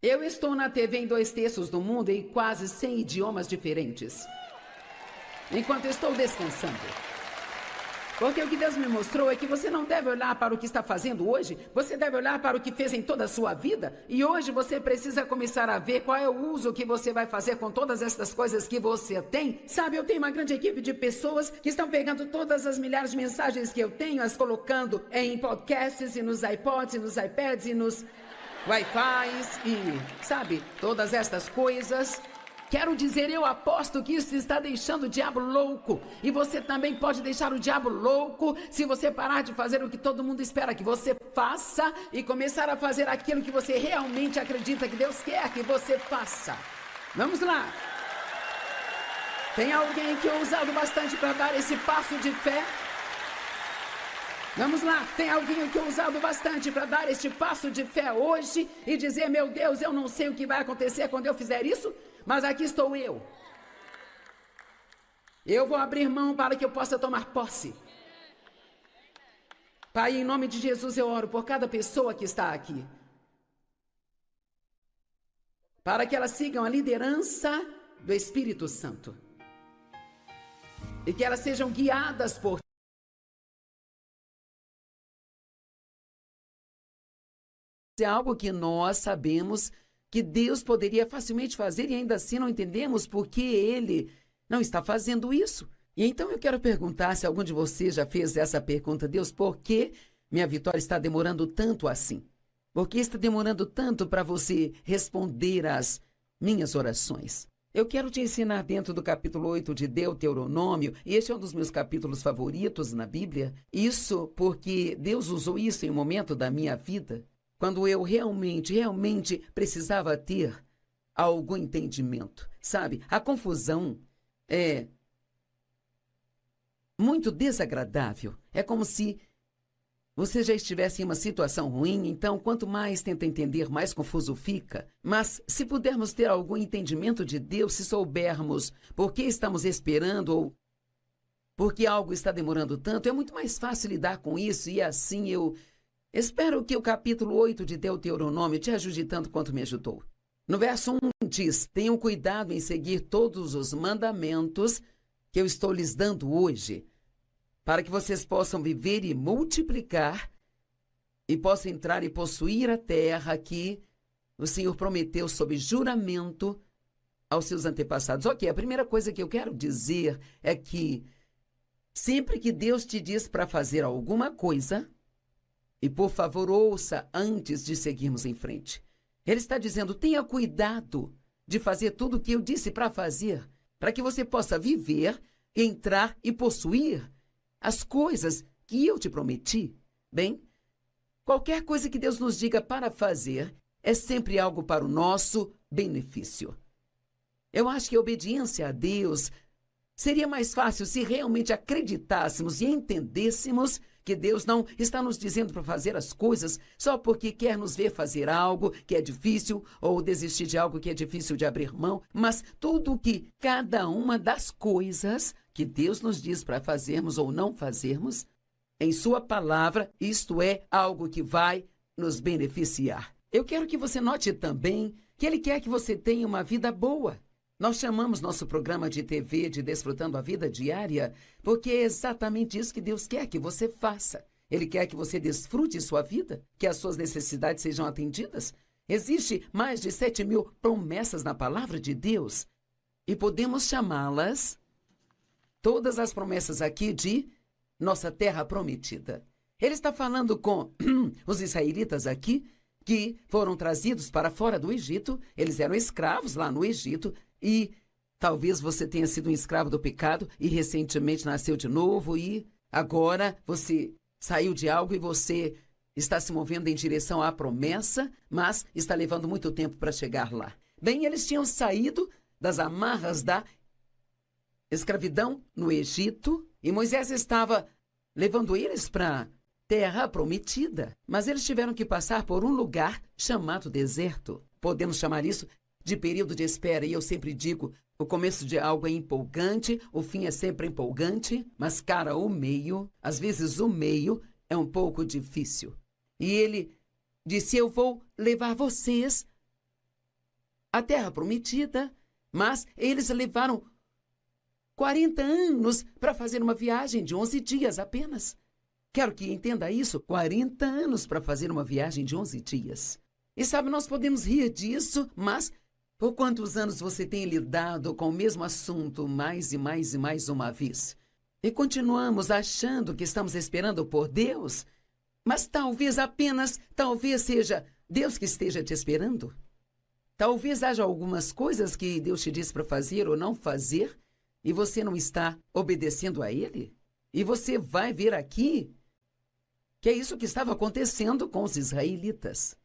eu estou na TV em 2/3 do mundo em quase 100 idiomas diferentes. Enquanto estou descansando. Porque o que Deus me mostrou é que você não deve olhar para o que está fazendo hoje, você deve olhar para o que fez em toda a sua vida. E hoje você precisa começar a ver qual é o uso que você vai fazer com todas essas coisas que você tem. Sabe, eu tenho uma grande equipe de pessoas que estão pegando todas as milhares de mensagens que eu tenho, as colocando em podcasts e nos iPods e nos iPads e nos Wi-Fis e, sabe, todas estas coisas. Quero dizer, eu aposto que isso está deixando o diabo louco. E você também pode deixar o diabo louco se você parar de fazer o que todo mundo espera que você faça e começar a fazer aquilo que você realmente acredita que Deus quer que você faça. Vamos lá. Tem alguém que eu usado bastante para dar esse passo de fé? Vamos lá, tem alguém que eu usado bastante para dar este passo de fé hoje e dizer, meu Deus, eu não sei o que vai acontecer quando eu fizer isso, mas aqui estou eu. Eu vou abrir mão para que eu possa tomar posse. Pai, em nome de Jesus eu oro por cada pessoa que está aqui, para que elas sigam a liderança do Espírito Santo e que elas sejam guiadas por é algo que nós sabemos que Deus poderia facilmente fazer e ainda assim não entendemos por que Ele não está fazendo isso. E então eu quero perguntar se algum de vocês já fez essa pergunta, Deus, por que minha vitória está demorando tanto assim? Por que está demorando tanto para você responder às minhas orações? Eu quero te ensinar dentro do capítulo 8 de Deuteronômio, e este é um dos meus capítulos favoritos na Bíblia, isso porque Deus usou isso em um momento da minha vida, quando eu realmente precisava ter algum entendimento. Sabe, a confusão é muito desagradável. É como se você já estivesse em uma situação ruim, então quanto mais tenta entender, mais confuso fica. Mas se pudermos ter algum entendimento de Deus, se soubermos por que estamos esperando ou por que algo está demorando tanto, é muito mais fácil lidar com isso e assim eu espero que o capítulo 8 de Deuteronômio te ajude tanto quanto me ajudou. No verso 1 diz, tenham cuidado em seguir todos os mandamentos que eu estou lhes dando hoje, para que vocês possam viver e multiplicar e possam entrar e possuir a terra que o Senhor prometeu sob juramento aos seus antepassados. Ok, a primeira coisa que eu quero dizer é que sempre que Deus te diz para fazer alguma coisa, e por favor ouça antes de seguirmos em frente, Ele está dizendo, tenha cuidado de fazer tudo o que eu disse para fazer, para que você possa viver, entrar e possuir as coisas que eu te prometi. Bem, qualquer coisa que Deus nos diga para fazer é sempre algo para o nosso benefício. Eu acho que a obediência a Deus seria mais fácil se realmente acreditássemos e entendêssemos que Deus não está nos dizendo para fazer as coisas só porque quer nos ver fazer algo que é difícil ou desistir de algo que é difícil de abrir mão, mas tudo que cada uma das coisas que Deus nos diz para fazermos ou não fazermos, em sua palavra, isto é algo que vai nos beneficiar. Eu quero que você note também que Ele quer que você tenha uma vida boa. Nós chamamos nosso programa de TV de Desfrutando a Vida Diária, porque é exatamente isso que Deus quer que você faça. Ele quer que você desfrute sua vida, que as suas necessidades sejam atendidas. Existe mais de 7.000 promessas na palavra de Deus e podemos chamá-las, todas as promessas aqui, de nossa terra prometida. Ele está falando com os israelitas aqui, que foram trazidos para fora do Egito. Eles eram escravos lá no Egito e talvez você tenha sido um escravo do pecado e recentemente nasceu de novo e agora você saiu de algo e você está se movendo em direção à promessa, mas está levando muito tempo para chegar lá. Bem, eles tinham saído das amarras da escravidão no Egito e Moisés estava levando eles para terra prometida, mas eles tiveram que passar por um lugar chamado deserto. Podemos chamar isso de período de espera, e eu sempre digo, o começo de algo é empolgante, o fim é sempre empolgante, mas, cara, o meio, às vezes o meio é um pouco difícil. E ele disse, eu vou levar vocês à terra prometida, mas eles levaram 40 anos para fazer uma viagem de 11 dias apenas. Quero que entenda isso, 40 anos para fazer uma viagem de 11 dias. E sabe, nós podemos rir disso, mas por quantos anos você tem lidado com o mesmo assunto mais e mais e mais uma vez? E continuamos achando que estamos esperando por Deus, mas talvez seja Deus que esteja te esperando. Talvez haja algumas coisas que Deus te diz para fazer ou não fazer, e você não está obedecendo a Ele. E você vai ver aqui que é isso que estava acontecendo com os israelitas.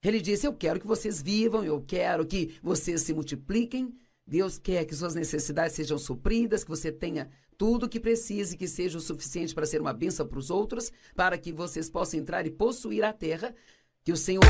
Ele disse, eu quero que vocês vivam, eu quero que vocês se multipliquem. Deus quer que suas necessidades sejam supridas, que você tenha tudo o que precise, que seja o suficiente para ser uma bênção para os outros, para que vocês possam entrar e possuir a terra que o Senhor...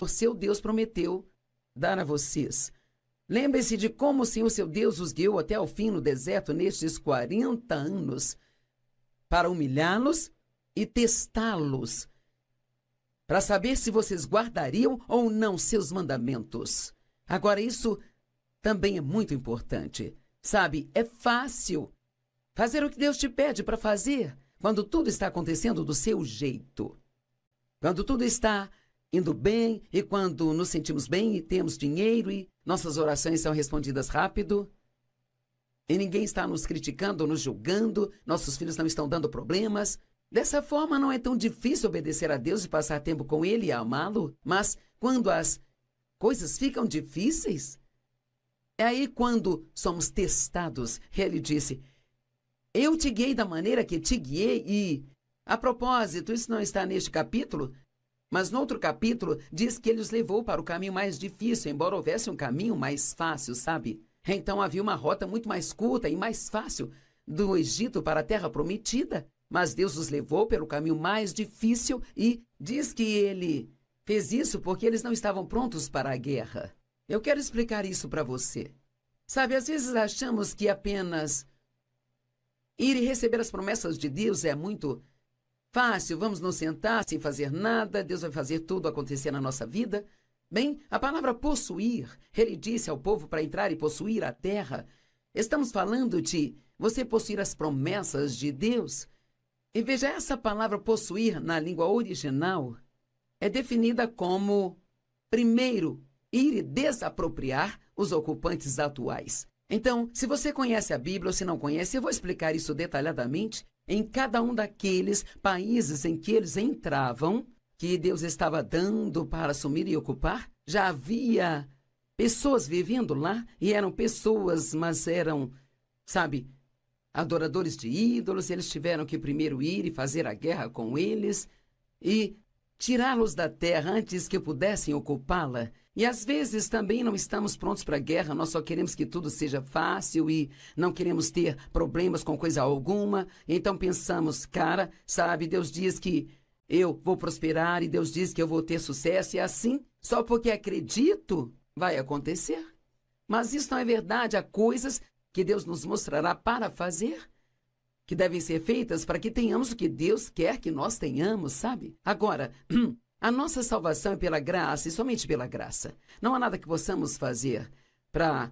Seu Deus prometeu dar a vocês. Lembre-se de como o Senhor, seu Deus, os guiou até o fim no deserto nestes 40 anos para humilhá-los e testá-los, para saber se vocês guardariam ou não seus mandamentos. Agora, isso também é muito importante. Sabe, é fácil fazer o que Deus te pede para fazer quando tudo está acontecendo do seu jeito. Quando tudo está indo bem e quando nos sentimos bem e temos dinheiro e nossas orações são respondidas rápido e ninguém está nos criticando ou nos julgando, nossos filhos não estão dando problemas. Dessa forma não é tão difícil obedecer a Deus e passar tempo com Ele e amá-lo, mas quando as coisas ficam difíceis, é aí quando somos testados. Ele disse, eu te guiei da maneira que te guiei e, a propósito, isso não está neste capítulo, mas no outro capítulo diz que ele os levou para o caminho mais difícil, embora houvesse um caminho mais fácil, sabe? Então havia uma rota muito mais curta e mais fácil do Egito para a terra prometida. Mas Deus os levou pelo caminho mais difícil e diz que ele fez isso porque eles não estavam prontos para a guerra. Eu quero explicar isso para você. Sabe, às vezes achamos que apenas ir e receber as promessas de Deus é muito fácil, vamos nos sentar sem fazer nada, Deus vai fazer tudo acontecer na nossa vida. Bem, a palavra possuir, ele disse ao povo para entrar e possuir a terra. Estamos falando de você possuir as promessas de Deus. E veja, essa palavra possuir na língua original é definida como, primeiro, ir e desapropriar os ocupantes atuais. Então, se você conhece a Bíblia ou se não conhece, eu vou explicar isso detalhadamente. Em cada um daqueles países em que eles entravam, que Deus estava dando para assumir e ocupar, já havia pessoas vivendo lá, e eram pessoas, mas eram, sabe, adoradores de ídolos. Eles tiveram que primeiro ir e fazer a guerra com eles e tirá-los da terra antes que pudessem ocupá-la. E às vezes também não estamos prontos para a guerra, nós só queremos que tudo seja fácil e não queremos ter problemas com coisa alguma. Então pensamos, cara, sabe, Deus diz que eu vou prosperar e Deus diz que eu vou ter sucesso e assim, só porque acredito, vai acontecer. Mas isso não é verdade, há coisas que Deus nos mostrará para fazer, que devem ser feitas para que tenhamos o que Deus quer que nós tenhamos, sabe? Agora, a nossa salvação é pela graça e somente pela graça. Não há nada que possamos fazer para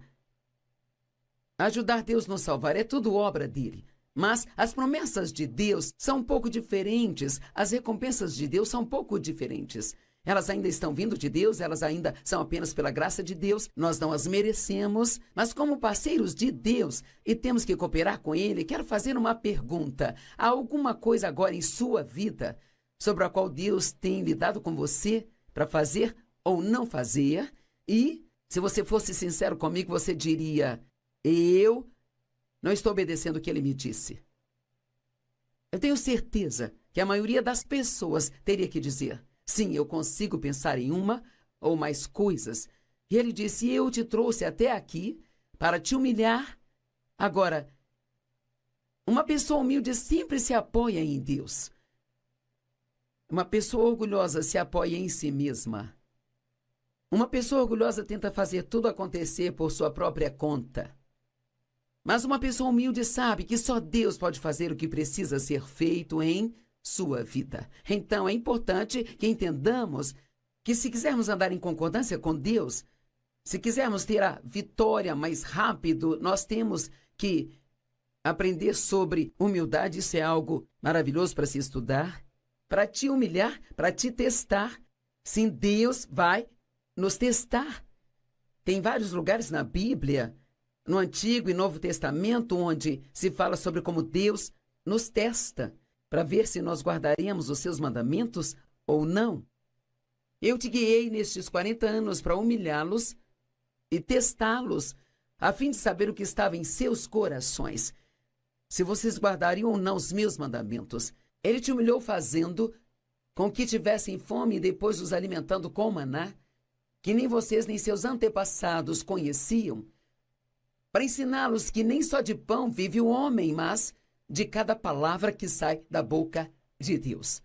ajudar Deus a nos salvar. É tudo obra dele. Mas as promessas de Deus são um pouco diferentes. As recompensas de Deus são um pouco diferentes. Elas ainda estão vindo de Deus, elas ainda são apenas pela graça de Deus. Nós não as merecemos, mas como parceiros de Deus e temos que cooperar com Ele, quero fazer uma pergunta. Há alguma coisa agora em sua vida sobre a qual Deus tem lidado com você para fazer ou não fazer? E, se você fosse sincero comigo, você diria, eu não estou obedecendo o que ele me disse. Eu tenho certeza que a maioria das pessoas teria que dizer, sim, eu consigo pensar em uma ou mais coisas. E ele disse, eu te trouxe até aqui para te humilhar. Agora, uma pessoa humilde sempre se apoia em Deus. Uma pessoa orgulhosa se apoia em si mesma. Uma pessoa orgulhosa tenta fazer tudo acontecer por sua própria conta. Mas uma pessoa humilde sabe que só Deus pode fazer o que precisa ser feito em sua vida. Então é importante que entendamos que se quisermos andar em concordância com Deus, se quisermos ter a vitória mais rápido, nós temos que aprender sobre humildade. Isso é algo maravilhoso para se estudar, para te humilhar, para te testar. Sim, Deus vai nos testar. Tem vários lugares na Bíblia, no Antigo e Novo Testamento, onde se fala sobre como Deus nos testa, para ver se nós guardaremos os seus mandamentos ou não. Eu te guiei nestes 40 anos para humilhá-los e testá-los, a fim de saber o que estava em seus corações, se vocês guardariam ou não os meus mandamentos. Ele te humilhou fazendo com que tivessem fome e depois os alimentando com maná, que nem vocês nem seus antepassados conheciam, para ensiná-los que nem só de pão vive o homem, mas de cada palavra que sai da boca de Deus.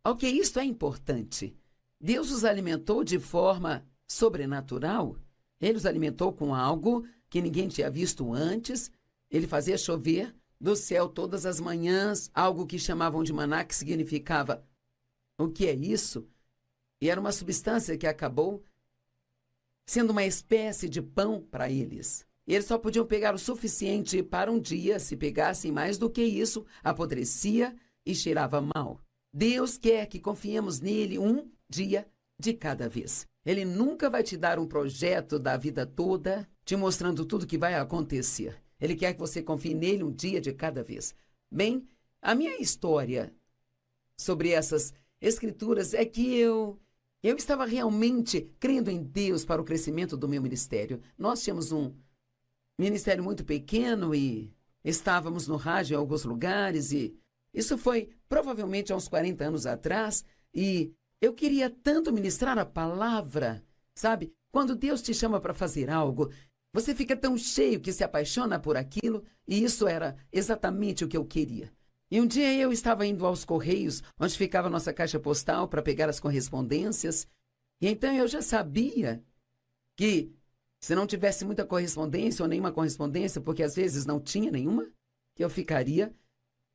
Ok, isto é importante. Deus os alimentou de forma sobrenatural. Ele os alimentou com algo que ninguém tinha visto antes. Ele fazia chover do céu todas as manhãs, algo que chamavam de maná, que significava o que é isso? E era uma substância que acabou sendo uma espécie de pão para eles. Eles só podiam pegar o suficiente para um dia. Se pegassem mais do que isso, apodrecia e cheirava mal. Deus quer que confiemos nele um dia de cada vez. Ele nunca vai te dar um projeto da vida toda, te mostrando tudo que vai acontecer. Ele quer que você confie nele um dia de cada vez. Bem, a minha história sobre essas escrituras é que eu estava realmente crendo em Deus para o crescimento do meu ministério. Nós tínhamos um ministério muito pequeno e estávamos no rádio em alguns lugares, e isso foi provavelmente há uns 40 anos atrás, e eu queria tanto ministrar a palavra, sabe? Quando Deus te chama para fazer algo, você fica tão cheio que se apaixona por aquilo, e isso era exatamente o que eu queria. E um dia eu estava indo aos Correios, onde ficava a nossa caixa postal, para pegar as correspondências, e então eu já sabia que se não tivesse muita correspondência ou nenhuma correspondência, porque às vezes não tinha nenhuma, que eu ficaria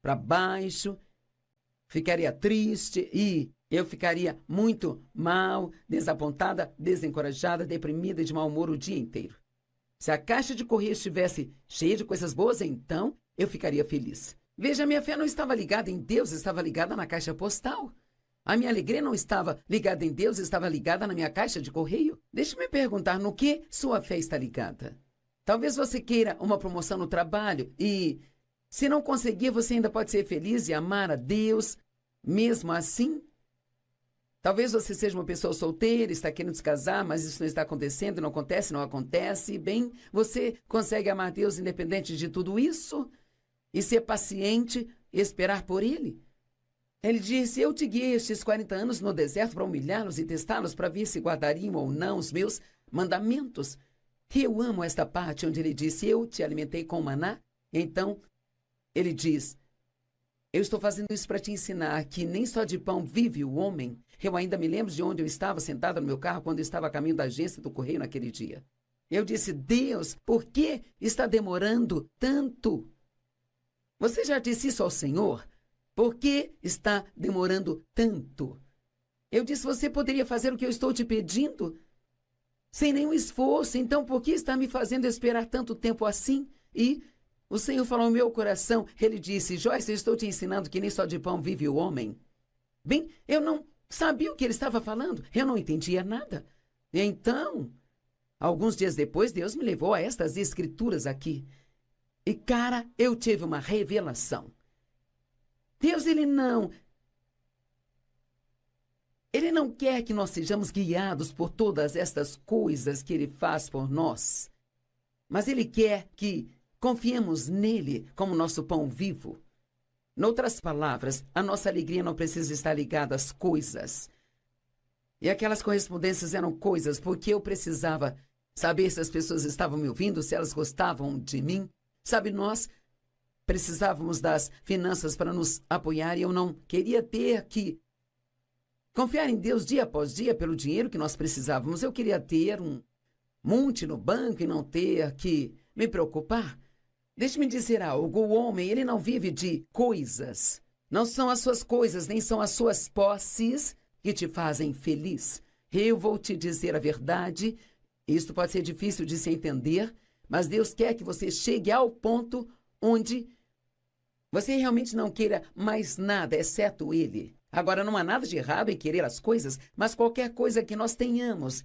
para baixo, ficaria triste e eu ficaria muito mal, desapontada, desencorajada, deprimida e de mau humor o dia inteiro. Se a caixa de correio estivesse cheia de coisas boas, então eu ficaria feliz. Veja, minha fé não estava ligada em Deus, estava ligada na caixa postal. A minha alegria não estava ligada em Deus, estava ligada na minha caixa de correio. Deixe-me perguntar, no que sua fé está ligada? Talvez você queira uma promoção no trabalho e, se não conseguir, você ainda pode ser feliz e amar a Deus mesmo assim? Talvez você seja uma pessoa solteira, está querendo se casar, mas isso não está acontecendo, não acontece, não acontece. Bem, você consegue amar Deus independente de tudo isso? E ser paciente e esperar por Ele? Ele disse, eu te guiei estes 40 anos no deserto para humilhá-los e testá-los para ver se guardariam ou não os meus mandamentos. E eu amo esta parte onde ele disse, eu te alimentei com maná. Então, ele diz, eu estou fazendo isso para te ensinar que nem só de pão vive o homem. Eu ainda me lembro de onde eu estava sentada no meu carro quando eu estava a caminho da agência do correio naquele dia. Eu disse, Deus, por que está demorando tanto? Você já disse isso ao Senhor? Por que está demorando tanto? Eu disse, você poderia fazer o que eu estou te pedindo? Sem nenhum esforço, então por que está me fazendo esperar tanto tempo assim? E o Senhor falou ao meu coração, ele disse, Joyce, eu estou te ensinando que nem só de pão vive o homem. Bem, eu não sabia o que ele estava falando, eu não entendia nada. Então, alguns dias depois, Deus me levou a estas escrituras aqui. E, cara, eu tive uma revelação. Deus, Ele não quer que nós sejamos guiados por todas estas coisas que Ele faz por nós. mas Ele quer que confiemos nele como nosso pão vivo. Noutras palavras, a nossa alegria não precisa estar ligada às coisas. E aquelas correspondências eram coisas porque eu precisava saber se as pessoas estavam me ouvindo, se elas gostavam de mim. Sabe, nós precisávamos das finanças para nos apoiar e eu não queria ter que confiar em Deus dia após dia pelo dinheiro que nós precisávamos. Eu queria ter um monte no banco e não ter que me preocupar. Deixe-me dizer algo, o homem, ele não vive de coisas. Não são as suas coisas, nem são as suas posses que te fazem feliz. Eu vou te dizer a verdade, isto pode ser difícil de se entender, mas Deus quer que você chegue ao ponto onde você realmente não queira mais nada, exceto Ele. Agora, não há nada de errado em querer as coisas, mas qualquer coisa que nós tenhamos.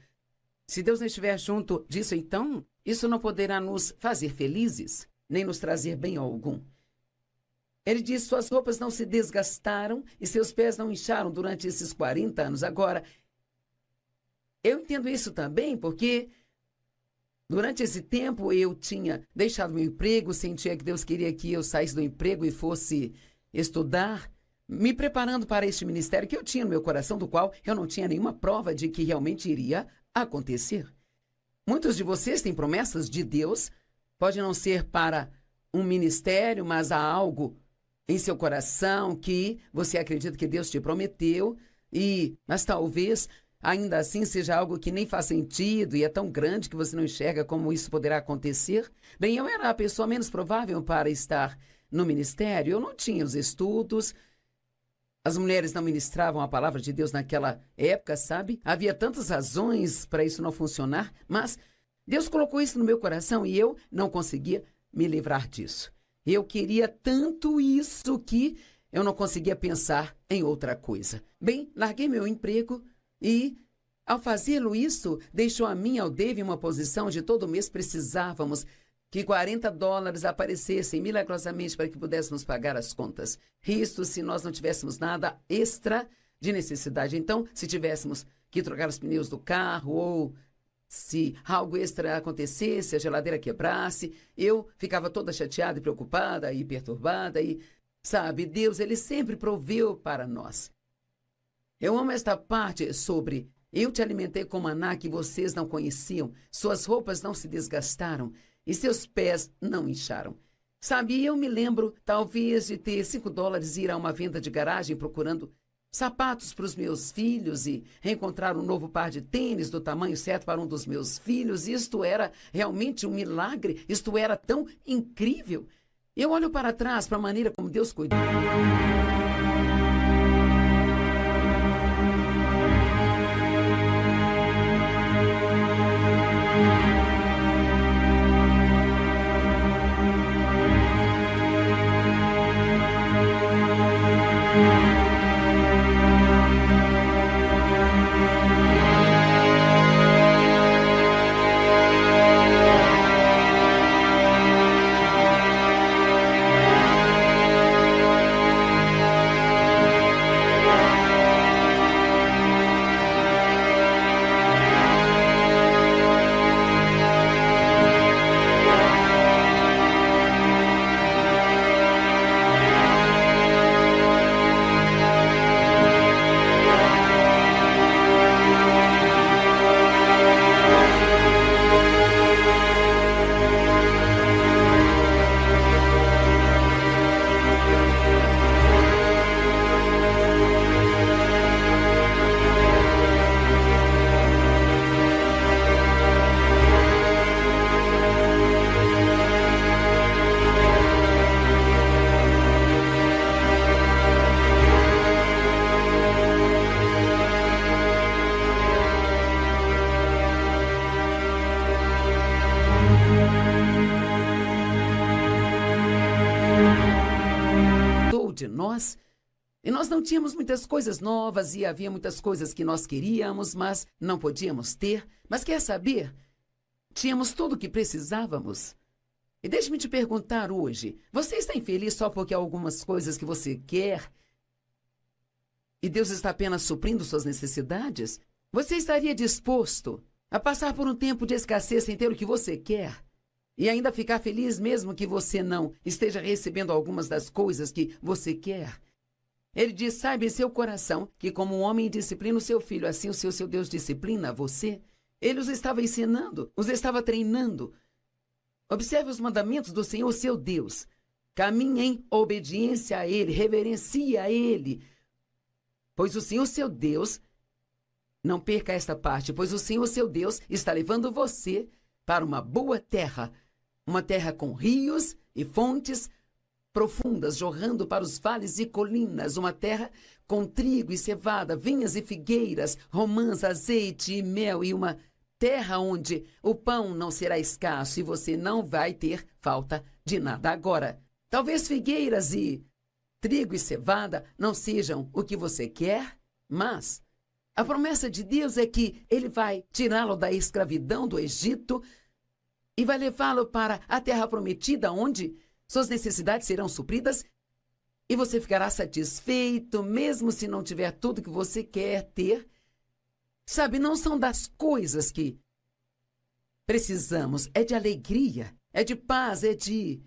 Se Deus não estiver junto disso, então, isso não poderá nos fazer felizes, nem nos trazer bem algum. Ele diz, suas roupas não se desgastaram e seus pés não incharam durante esses 40 anos. Agora, eu entendo isso também porque durante esse tempo eu tinha deixado meu emprego, sentia que Deus queria que eu saísse do emprego e fosse estudar, me preparando para este ministério que eu tinha no meu coração, do qual eu não tinha nenhuma prova de que realmente iria acontecer. Muitos de vocês têm promessas de Deus, pode não ser para um ministério, mas há algo em seu coração que você acredita que Deus te prometeu, mas talvez ainda assim seja algo que nem faz sentido e é tão grande que você não enxerga como isso poderá acontecer. Bem, eu era a pessoa menos provável para estar no ministério, eu não tinha os estudos, as mulheres não ministravam a palavra de Deus naquela época, sabe? Havia tantas razões para isso não funcionar, mas Deus colocou isso no meu coração e eu não conseguia me livrar disso. Eu queria tanto isso que eu não conseguia pensar em outra coisa. Bem, larguei meu emprego e, ao fazê-lo isso, deixou a mim e ao Dave uma posição onde todo mês precisávamos que $40 aparecessem milagrosamente para que pudéssemos pagar as contas. Isso se nós não tivéssemos nada extra de necessidade. Então, se tivéssemos que trocar os pneus do carro ou se algo extra acontecesse, a geladeira quebrasse, eu ficava toda chateada e preocupada e perturbada e, sabe, Deus, Ele sempre proveu para nós. Eu amo esta parte sobre eu te alimentei com maná que vocês não conheciam, suas roupas não se desgastaram e seus pés não incharam. Sabe, eu me lembro talvez de ter $5 e ir a uma venda de garagem procurando sapatos para os meus filhos e encontrar um novo par de tênis do tamanho certo para um dos meus filhos. Isto era realmente um milagre, isto era tão incrível. Eu olho para trás para a maneira como Deus cuidou. De nós, e nós não tínhamos muitas coisas novas e havia muitas coisas que nós queríamos, mas não podíamos ter. Mas quer saber? Tínhamos tudo o que precisávamos. E deixe-me te perguntar hoje, você está infeliz só porque há algumas coisas que você quer e Deus está apenas suprindo suas necessidades? Você estaria disposto a passar por um tempo de escassez sem ter o que você quer E ainda ficar feliz mesmo que você não esteja recebendo algumas das coisas que você quer. Ele diz, saiba em seu coração que como um homem disciplina o seu filho, assim o seu Deus disciplina você. Ele os estava ensinando, os estava treinando. Observe os mandamentos do Senhor, seu Deus. Caminhe em obediência a Ele, reverencie a Ele. Pois o Senhor, seu Deus, não perca esta parte, pois o Senhor, seu Deus, está levando você para uma boa terra. Uma terra com rios e fontes profundas, jorrando para os vales e colinas. Uma terra com trigo e cevada, vinhas e figueiras, romãs, azeite e mel. E uma terra onde o pão não será escasso e você não vai ter falta de nada. Agora, talvez figueiras e trigo e cevada não sejam o que você quer, mas a promessa de Deus é que Ele vai tirá-lo da escravidão do Egito e vai levá-lo para a terra prometida, onde suas necessidades serão supridas e você ficará satisfeito, mesmo se não tiver tudo que você quer ter. Sabe, não são das coisas que precisamos, é de alegria, é de paz, é de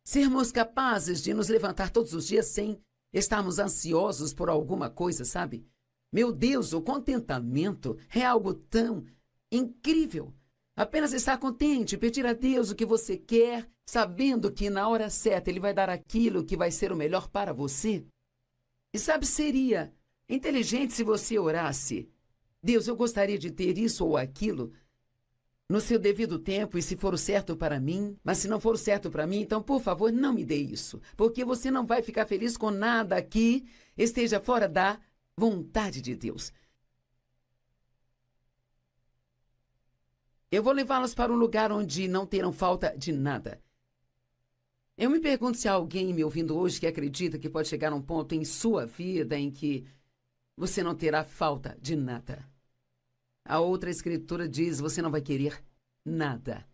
sermos capazes de nos levantar todos os dias sem estarmos ansiosos por alguma coisa, sabe? Meu Deus, o contentamento é algo tão incrível. Apenas estar contente, pedir a Deus o que você quer, sabendo que na hora certa Ele vai dar aquilo que vai ser o melhor para você. E sabe, seria inteligente se você orasse, Deus, eu gostaria de ter isso ou aquilo no seu devido tempo e se for o certo para mim, mas se não for o certo para mim, então, por favor, não me dê isso, porque você não vai ficar feliz com nada que esteja fora da vontade de Deus. Eu vou levá-los para um lugar onde não terão falta de nada. Eu me pergunto se há alguém me ouvindo hoje que acredita que pode chegar a um ponto em sua vida em que você não terá falta de nada. A outra escritura diz, você não vai querer nada.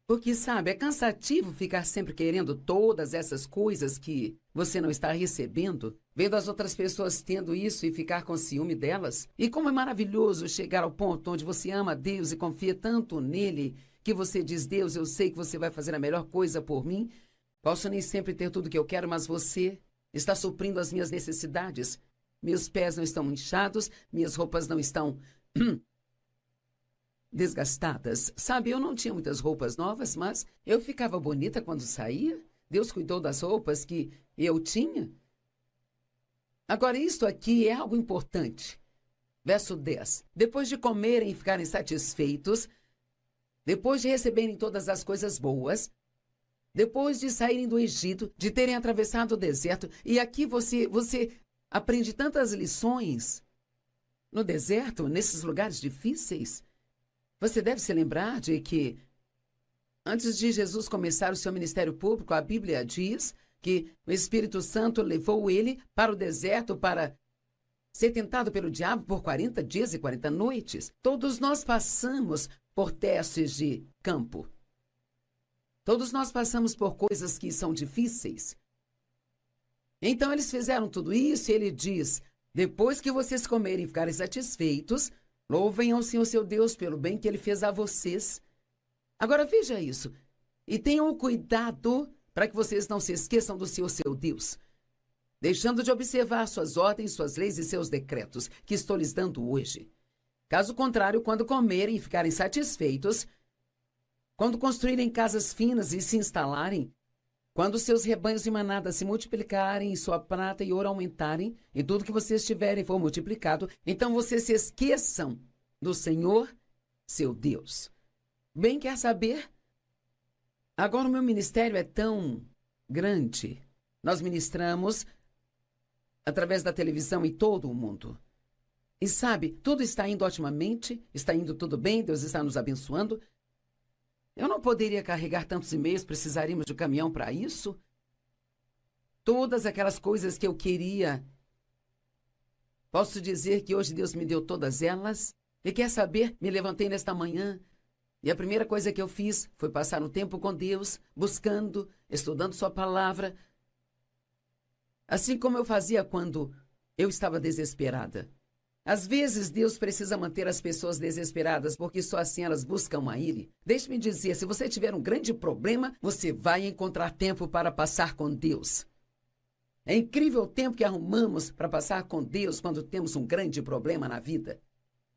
Porque, sabe, é cansativo ficar sempre querendo todas essas coisas que você não está recebendo, vendo as outras pessoas tendo isso e ficar com ciúme delas. E como é maravilhoso chegar ao ponto onde você ama a Deus e confia tanto nele, que você diz, Deus, eu sei que você vai fazer a melhor coisa por mim. Posso nem sempre ter tudo que eu quero, mas você está suprindo as minhas necessidades. Meus pés não estão inchados, minhas roupas não estão desgastadas. Sabe, eu não tinha muitas roupas novas, mas eu ficava bonita quando saía. Deus cuidou das roupas que eu tinha. Agora, isto aqui é algo importante. Verso 10. Depois de comerem e ficarem satisfeitos, depois de receberem todas as coisas boas, depois de saírem do Egito, de terem atravessado o deserto, e aqui você aprende tantas lições no deserto, nesses lugares difíceis. Você deve se lembrar de que, antes de Jesus começar o seu ministério público, a Bíblia diz que o Espírito Santo levou ele para o deserto para ser tentado pelo diabo por 40 dias e 40 noites. Todos nós passamos por testes de campo. Todos nós passamos por coisas que são difíceis. Então, eles fizeram tudo isso e ele diz, depois que vocês comerem e ficarem satisfeitos, louvem ao Senhor seu Deus pelo bem que Ele fez a vocês. Agora veja isso. E tenham o cuidado para que vocês não se esqueçam do Senhor seu Deus, deixando de observar suas ordens, suas leis e seus decretos que estou lhes dando hoje. Caso contrário, quando comerem e ficarem satisfeitos, quando construírem casas finas e se instalarem, quando seus rebanhos e manadas se multiplicarem e sua prata e ouro aumentarem, e tudo que vocês tiverem for multiplicado, então vocês se esqueçam do Senhor, seu Deus. Bem, quer saber? Agora o meu ministério é tão grande. Nós ministramos através da televisão em todo o mundo. E sabe, tudo está indo otimamente, está indo tudo bem, Deus está nos abençoando. Eu não poderia carregar tantos e-mails, precisaríamos de um caminhão para isso. Todas aquelas coisas que eu queria. Posso dizer que hoje Deus me deu todas elas. E quer saber? Me levantei nesta manhã e a primeira coisa que eu fiz foi passar um tempo com Deus, buscando, estudando sua palavra. Assim como eu fazia quando eu estava desesperada. Às vezes, Deus precisa manter as pessoas desesperadas, porque só assim elas buscam a Ele. Deixe-me dizer, se você tiver um grande problema, você vai encontrar tempo para passar com Deus. É incrível o tempo que arrumamos para passar com Deus quando temos um grande problema na vida.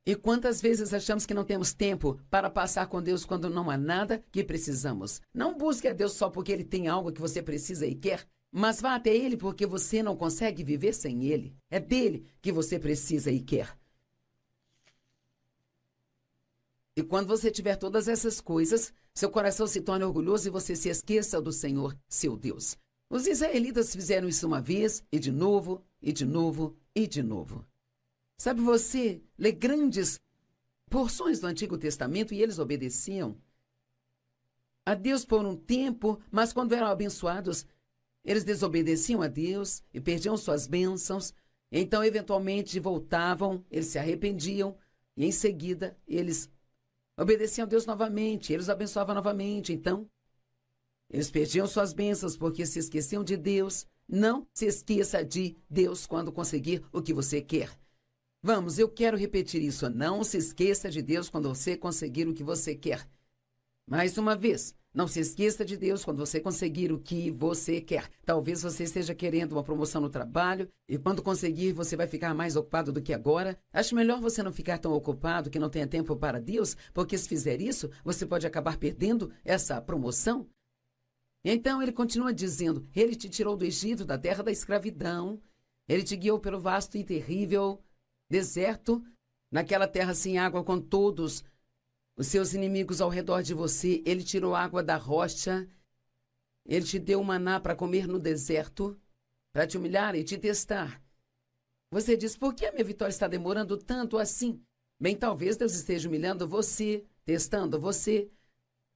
E quantas vezes achamos que não temos tempo para passar com Deus quando não há nada que precisamos? Não busque a Deus só porque Ele tem algo que você precisa e quer, mas vá até Ele porque você não consegue viver sem Ele. É dele que você precisa e quer. E quando você tiver todas essas coisas, seu coração se torne orgulhoso e você se esqueça do Senhor, seu Deus. Os israelitas fizeram isso uma vez, e de novo, e de novo, e de novo. Sabe, você lê grandes porções do Antigo Testamento e eles obedeciam a Deus por um tempo, mas quando eram abençoados, eles desobedeciam a Deus e perdiam suas bênçãos. Então, eventualmente, voltavam, eles se arrependiam e, em seguida, eles obedeciam a Deus novamente, eles abençoavam novamente. Então, eles perdiam suas bênçãos porque se esqueciam de Deus. Não se esqueça de Deus quando conseguir o que você quer. Vamos, eu quero repetir isso. Não se esqueça de Deus quando você conseguir o que você quer. Mais uma vez, não se esqueça de Deus quando você conseguir o que você quer. Talvez você esteja querendo uma promoção no trabalho e quando conseguir você vai ficar mais ocupado do que agora. Acho melhor você não ficar tão ocupado que não tenha tempo para Deus, porque se fizer isso, você pode acabar perdendo essa promoção. Então ele continua dizendo, ele te tirou do Egito, da terra da escravidão, ele te guiou pelo vasto e terrível deserto, naquela terra sem água com todos os seus inimigos ao redor de você. Ele tirou água da rocha, ele te deu maná para comer no deserto, para te humilhar e te testar. Você diz, por que a minha vitória está demorando tanto assim? Bem, talvez Deus esteja humilhando você, testando você.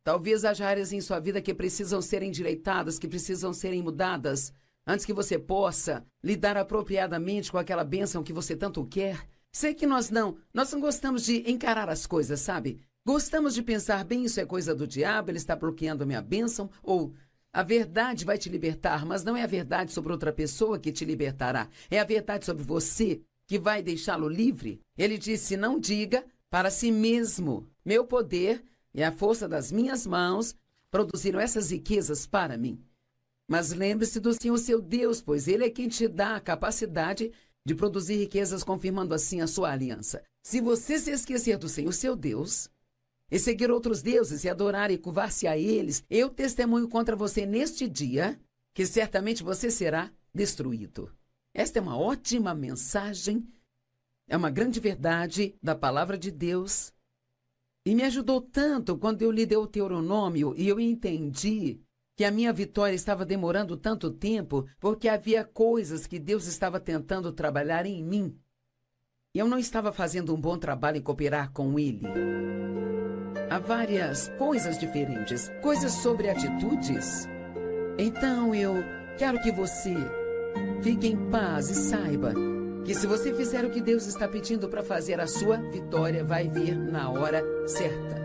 Talvez haja áreas em sua vida que precisam ser endireitadas, que precisam serem mudadas, antes que você possa lidar apropriadamente com aquela bênção que você tanto quer. Sei que nós não gostamos de encarar as coisas, sabe? Gostamos de pensar, bem, isso é coisa do diabo, ele está bloqueando a minha bênção, ou a verdade vai te libertar, mas não é a verdade sobre outra pessoa que te libertará, é a verdade sobre você que vai deixá-lo livre. Ele disse, não diga para si mesmo, meu poder e a força das minhas mãos produziram essas riquezas para mim. Mas lembre-se do Senhor, seu Deus, pois Ele é quem te dá a capacidade de produzir riquezas, confirmando assim a sua aliança. Se você se esquecer do Senhor, seu Deus, e seguir outros deuses e adorar e curvar-se a eles, eu testemunho contra você neste dia que certamente você será destruído. Esta é uma ótima mensagem, é uma grande verdade da palavra de Deus. E me ajudou tanto quando eu li Deuteronômio e eu entendi que a minha vitória estava demorando tanto tempo porque havia coisas que Deus estava tentando trabalhar em mim. E eu não estava fazendo um bom trabalho em cooperar com Ele. Há várias coisas diferentes, coisas sobre atitudes. Então eu quero que você fique em paz e saiba que se você fizer o que Deus está pedindo para fazer, a sua vitória vai vir na hora certa.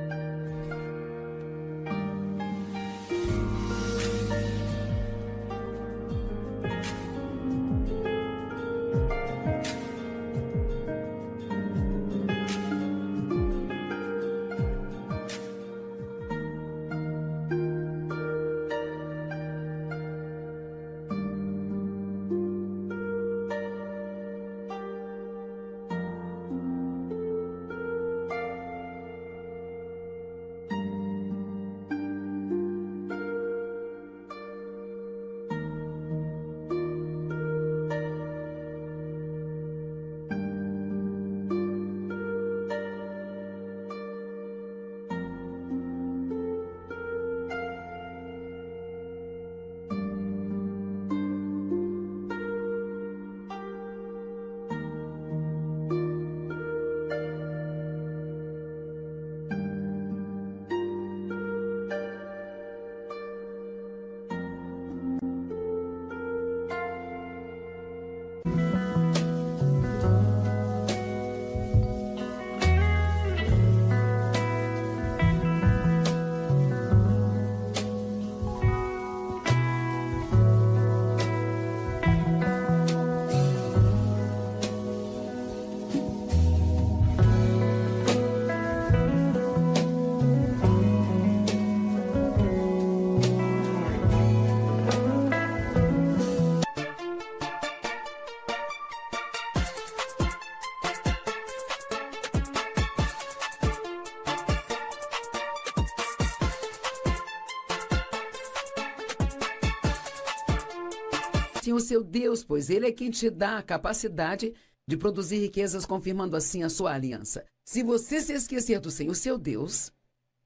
sim o seu Deus, pois Ele é quem te dá a capacidade de produzir riquezas, confirmando assim a sua aliança. Se você se esquecer do Senhor, seu Deus,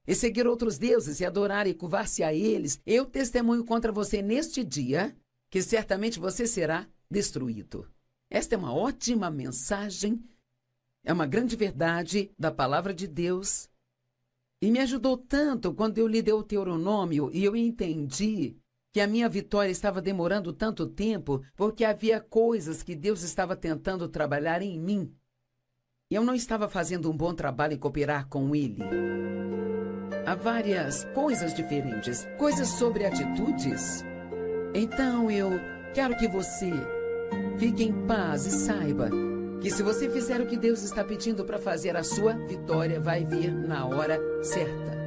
e seguir outros deuses e adorar e curvar-se a eles, eu testemunho contra você neste dia que certamente você será destruído. Esta é uma ótima mensagem, é uma grande verdade da palavra de Deus. E me ajudou tanto quando eu li Deuteronômio e eu entendi que a minha vitória estava demorando tanto tempo porque havia coisas que Deus estava tentando trabalhar em mim. Eu não estava fazendo um bom trabalho em cooperar com Ele. Há várias coisas diferentes, coisas sobre atitudes. Então eu quero que você fique em paz e saiba que se você fizer o que Deus está pedindo para fazer, a sua vitória vai vir na hora certa.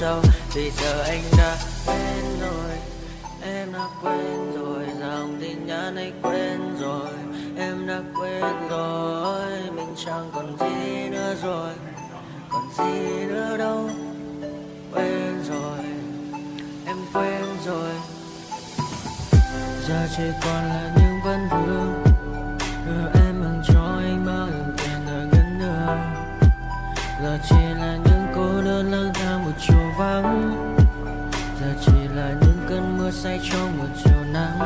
sao vì giờ anh đã quên rồi. Em đã quên rồi, dòng tin nhắn anh quên rồi. Em đã quên rồi, mình chẳng còn gì nữa rồi. Còn gì nữa đâu, quên rồi, em quên rồi. Giờ chỉ còn là những vấn vương, đưa em mang cho anh bao những tiền đời ngẩn ngơ. Giờ chỉ là những cô đơn lang thang một chiều vắng. Giờ chỉ là những cơn mưa say trong một chiều nắng.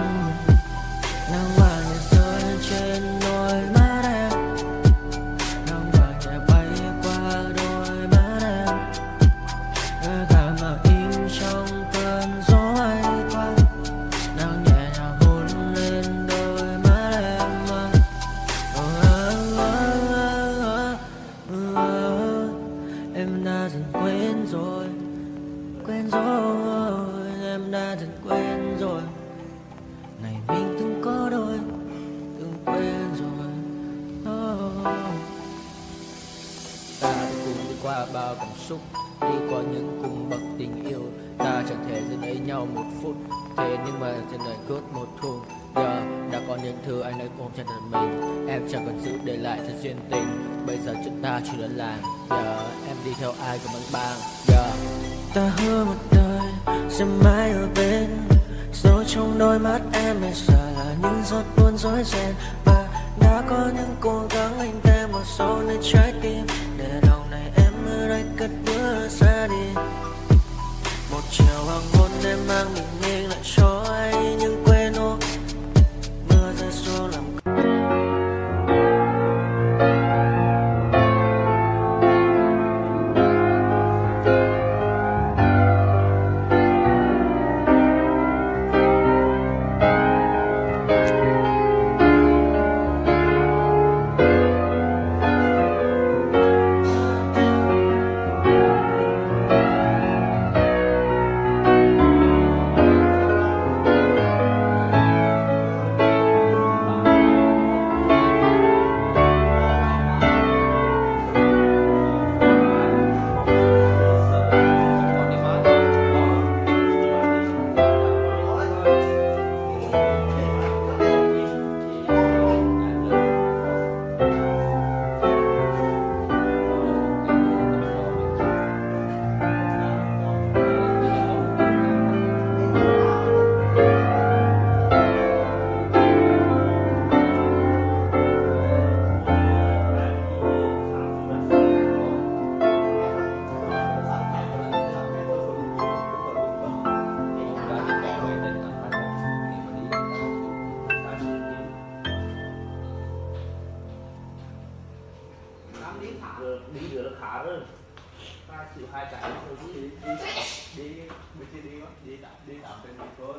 Nắng vàng nhẹ rơi trên đôi mắt em, nắng vàng nhẹ bay qua đôi mắt em. Gợi cảm mà im trong cơn gió hay qua. Nắng nhẹ nhàng hôn lên đôi mắt em. Em đã dần quên rồi, quên rồi, em đã dần quên rồi. Ngày mình từng có đôi, từng quên rồi. Ta đã cùng đi qua bao cảm xúc, đi qua những cung bậc tình yêu. Ta chẳng thể giữ lấy nhau một phút, thế nhưng mà trên đời cướp một thu. Giờ đã có những thứ anh ấy cũng chẳng thật mình. Em chẳng còn giữ để lại cho duyên tình. Bây giờ chúng ta chỉ đơn làng. Giờ em đi theo ai cũng bằng bang. Giờ ta hứa một đời sẽ mãi ở bên. Rồi trong đôi mắt em bây giờ là những giọt buồn rối ren. Và đã có những cố gắng anh thêm một số nơi trái tim. Để đầu này em ở đây cất bước ra đi. Một chiều hoàng hôn em mang bình yên lại cho anh những quên ô. Mưa rơi xuống làm đi được khá rồi. Ta chịu hai cái rồi đi tạm trên đi thôi.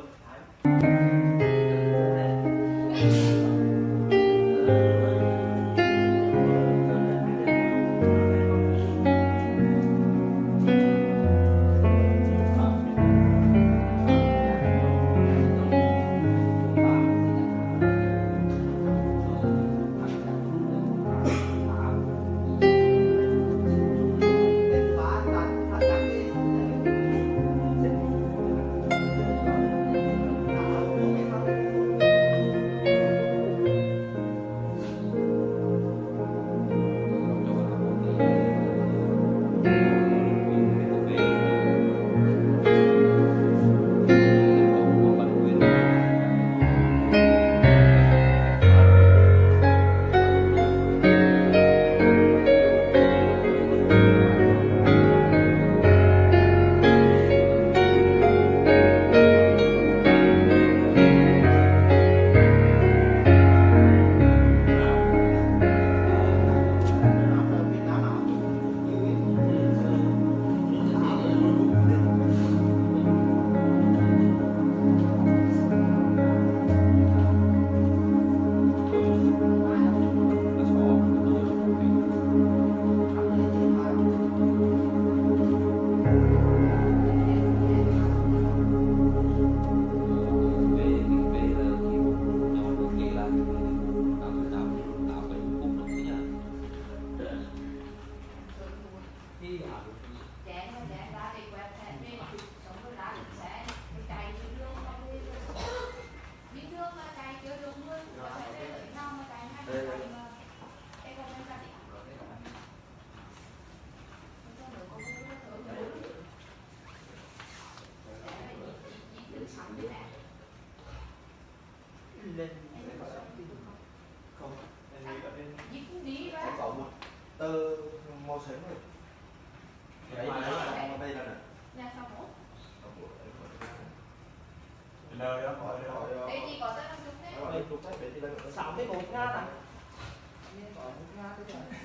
tơ màu xém rồi. Đấy là đây là nè. Nhà sao bố? Nơi đó hỏi hỏi. Đây thì có rất là đúng đấy. Hỏi chụp đấy, để thì đây. 61 ngàn à? Nghe có 1 ngàn đấy.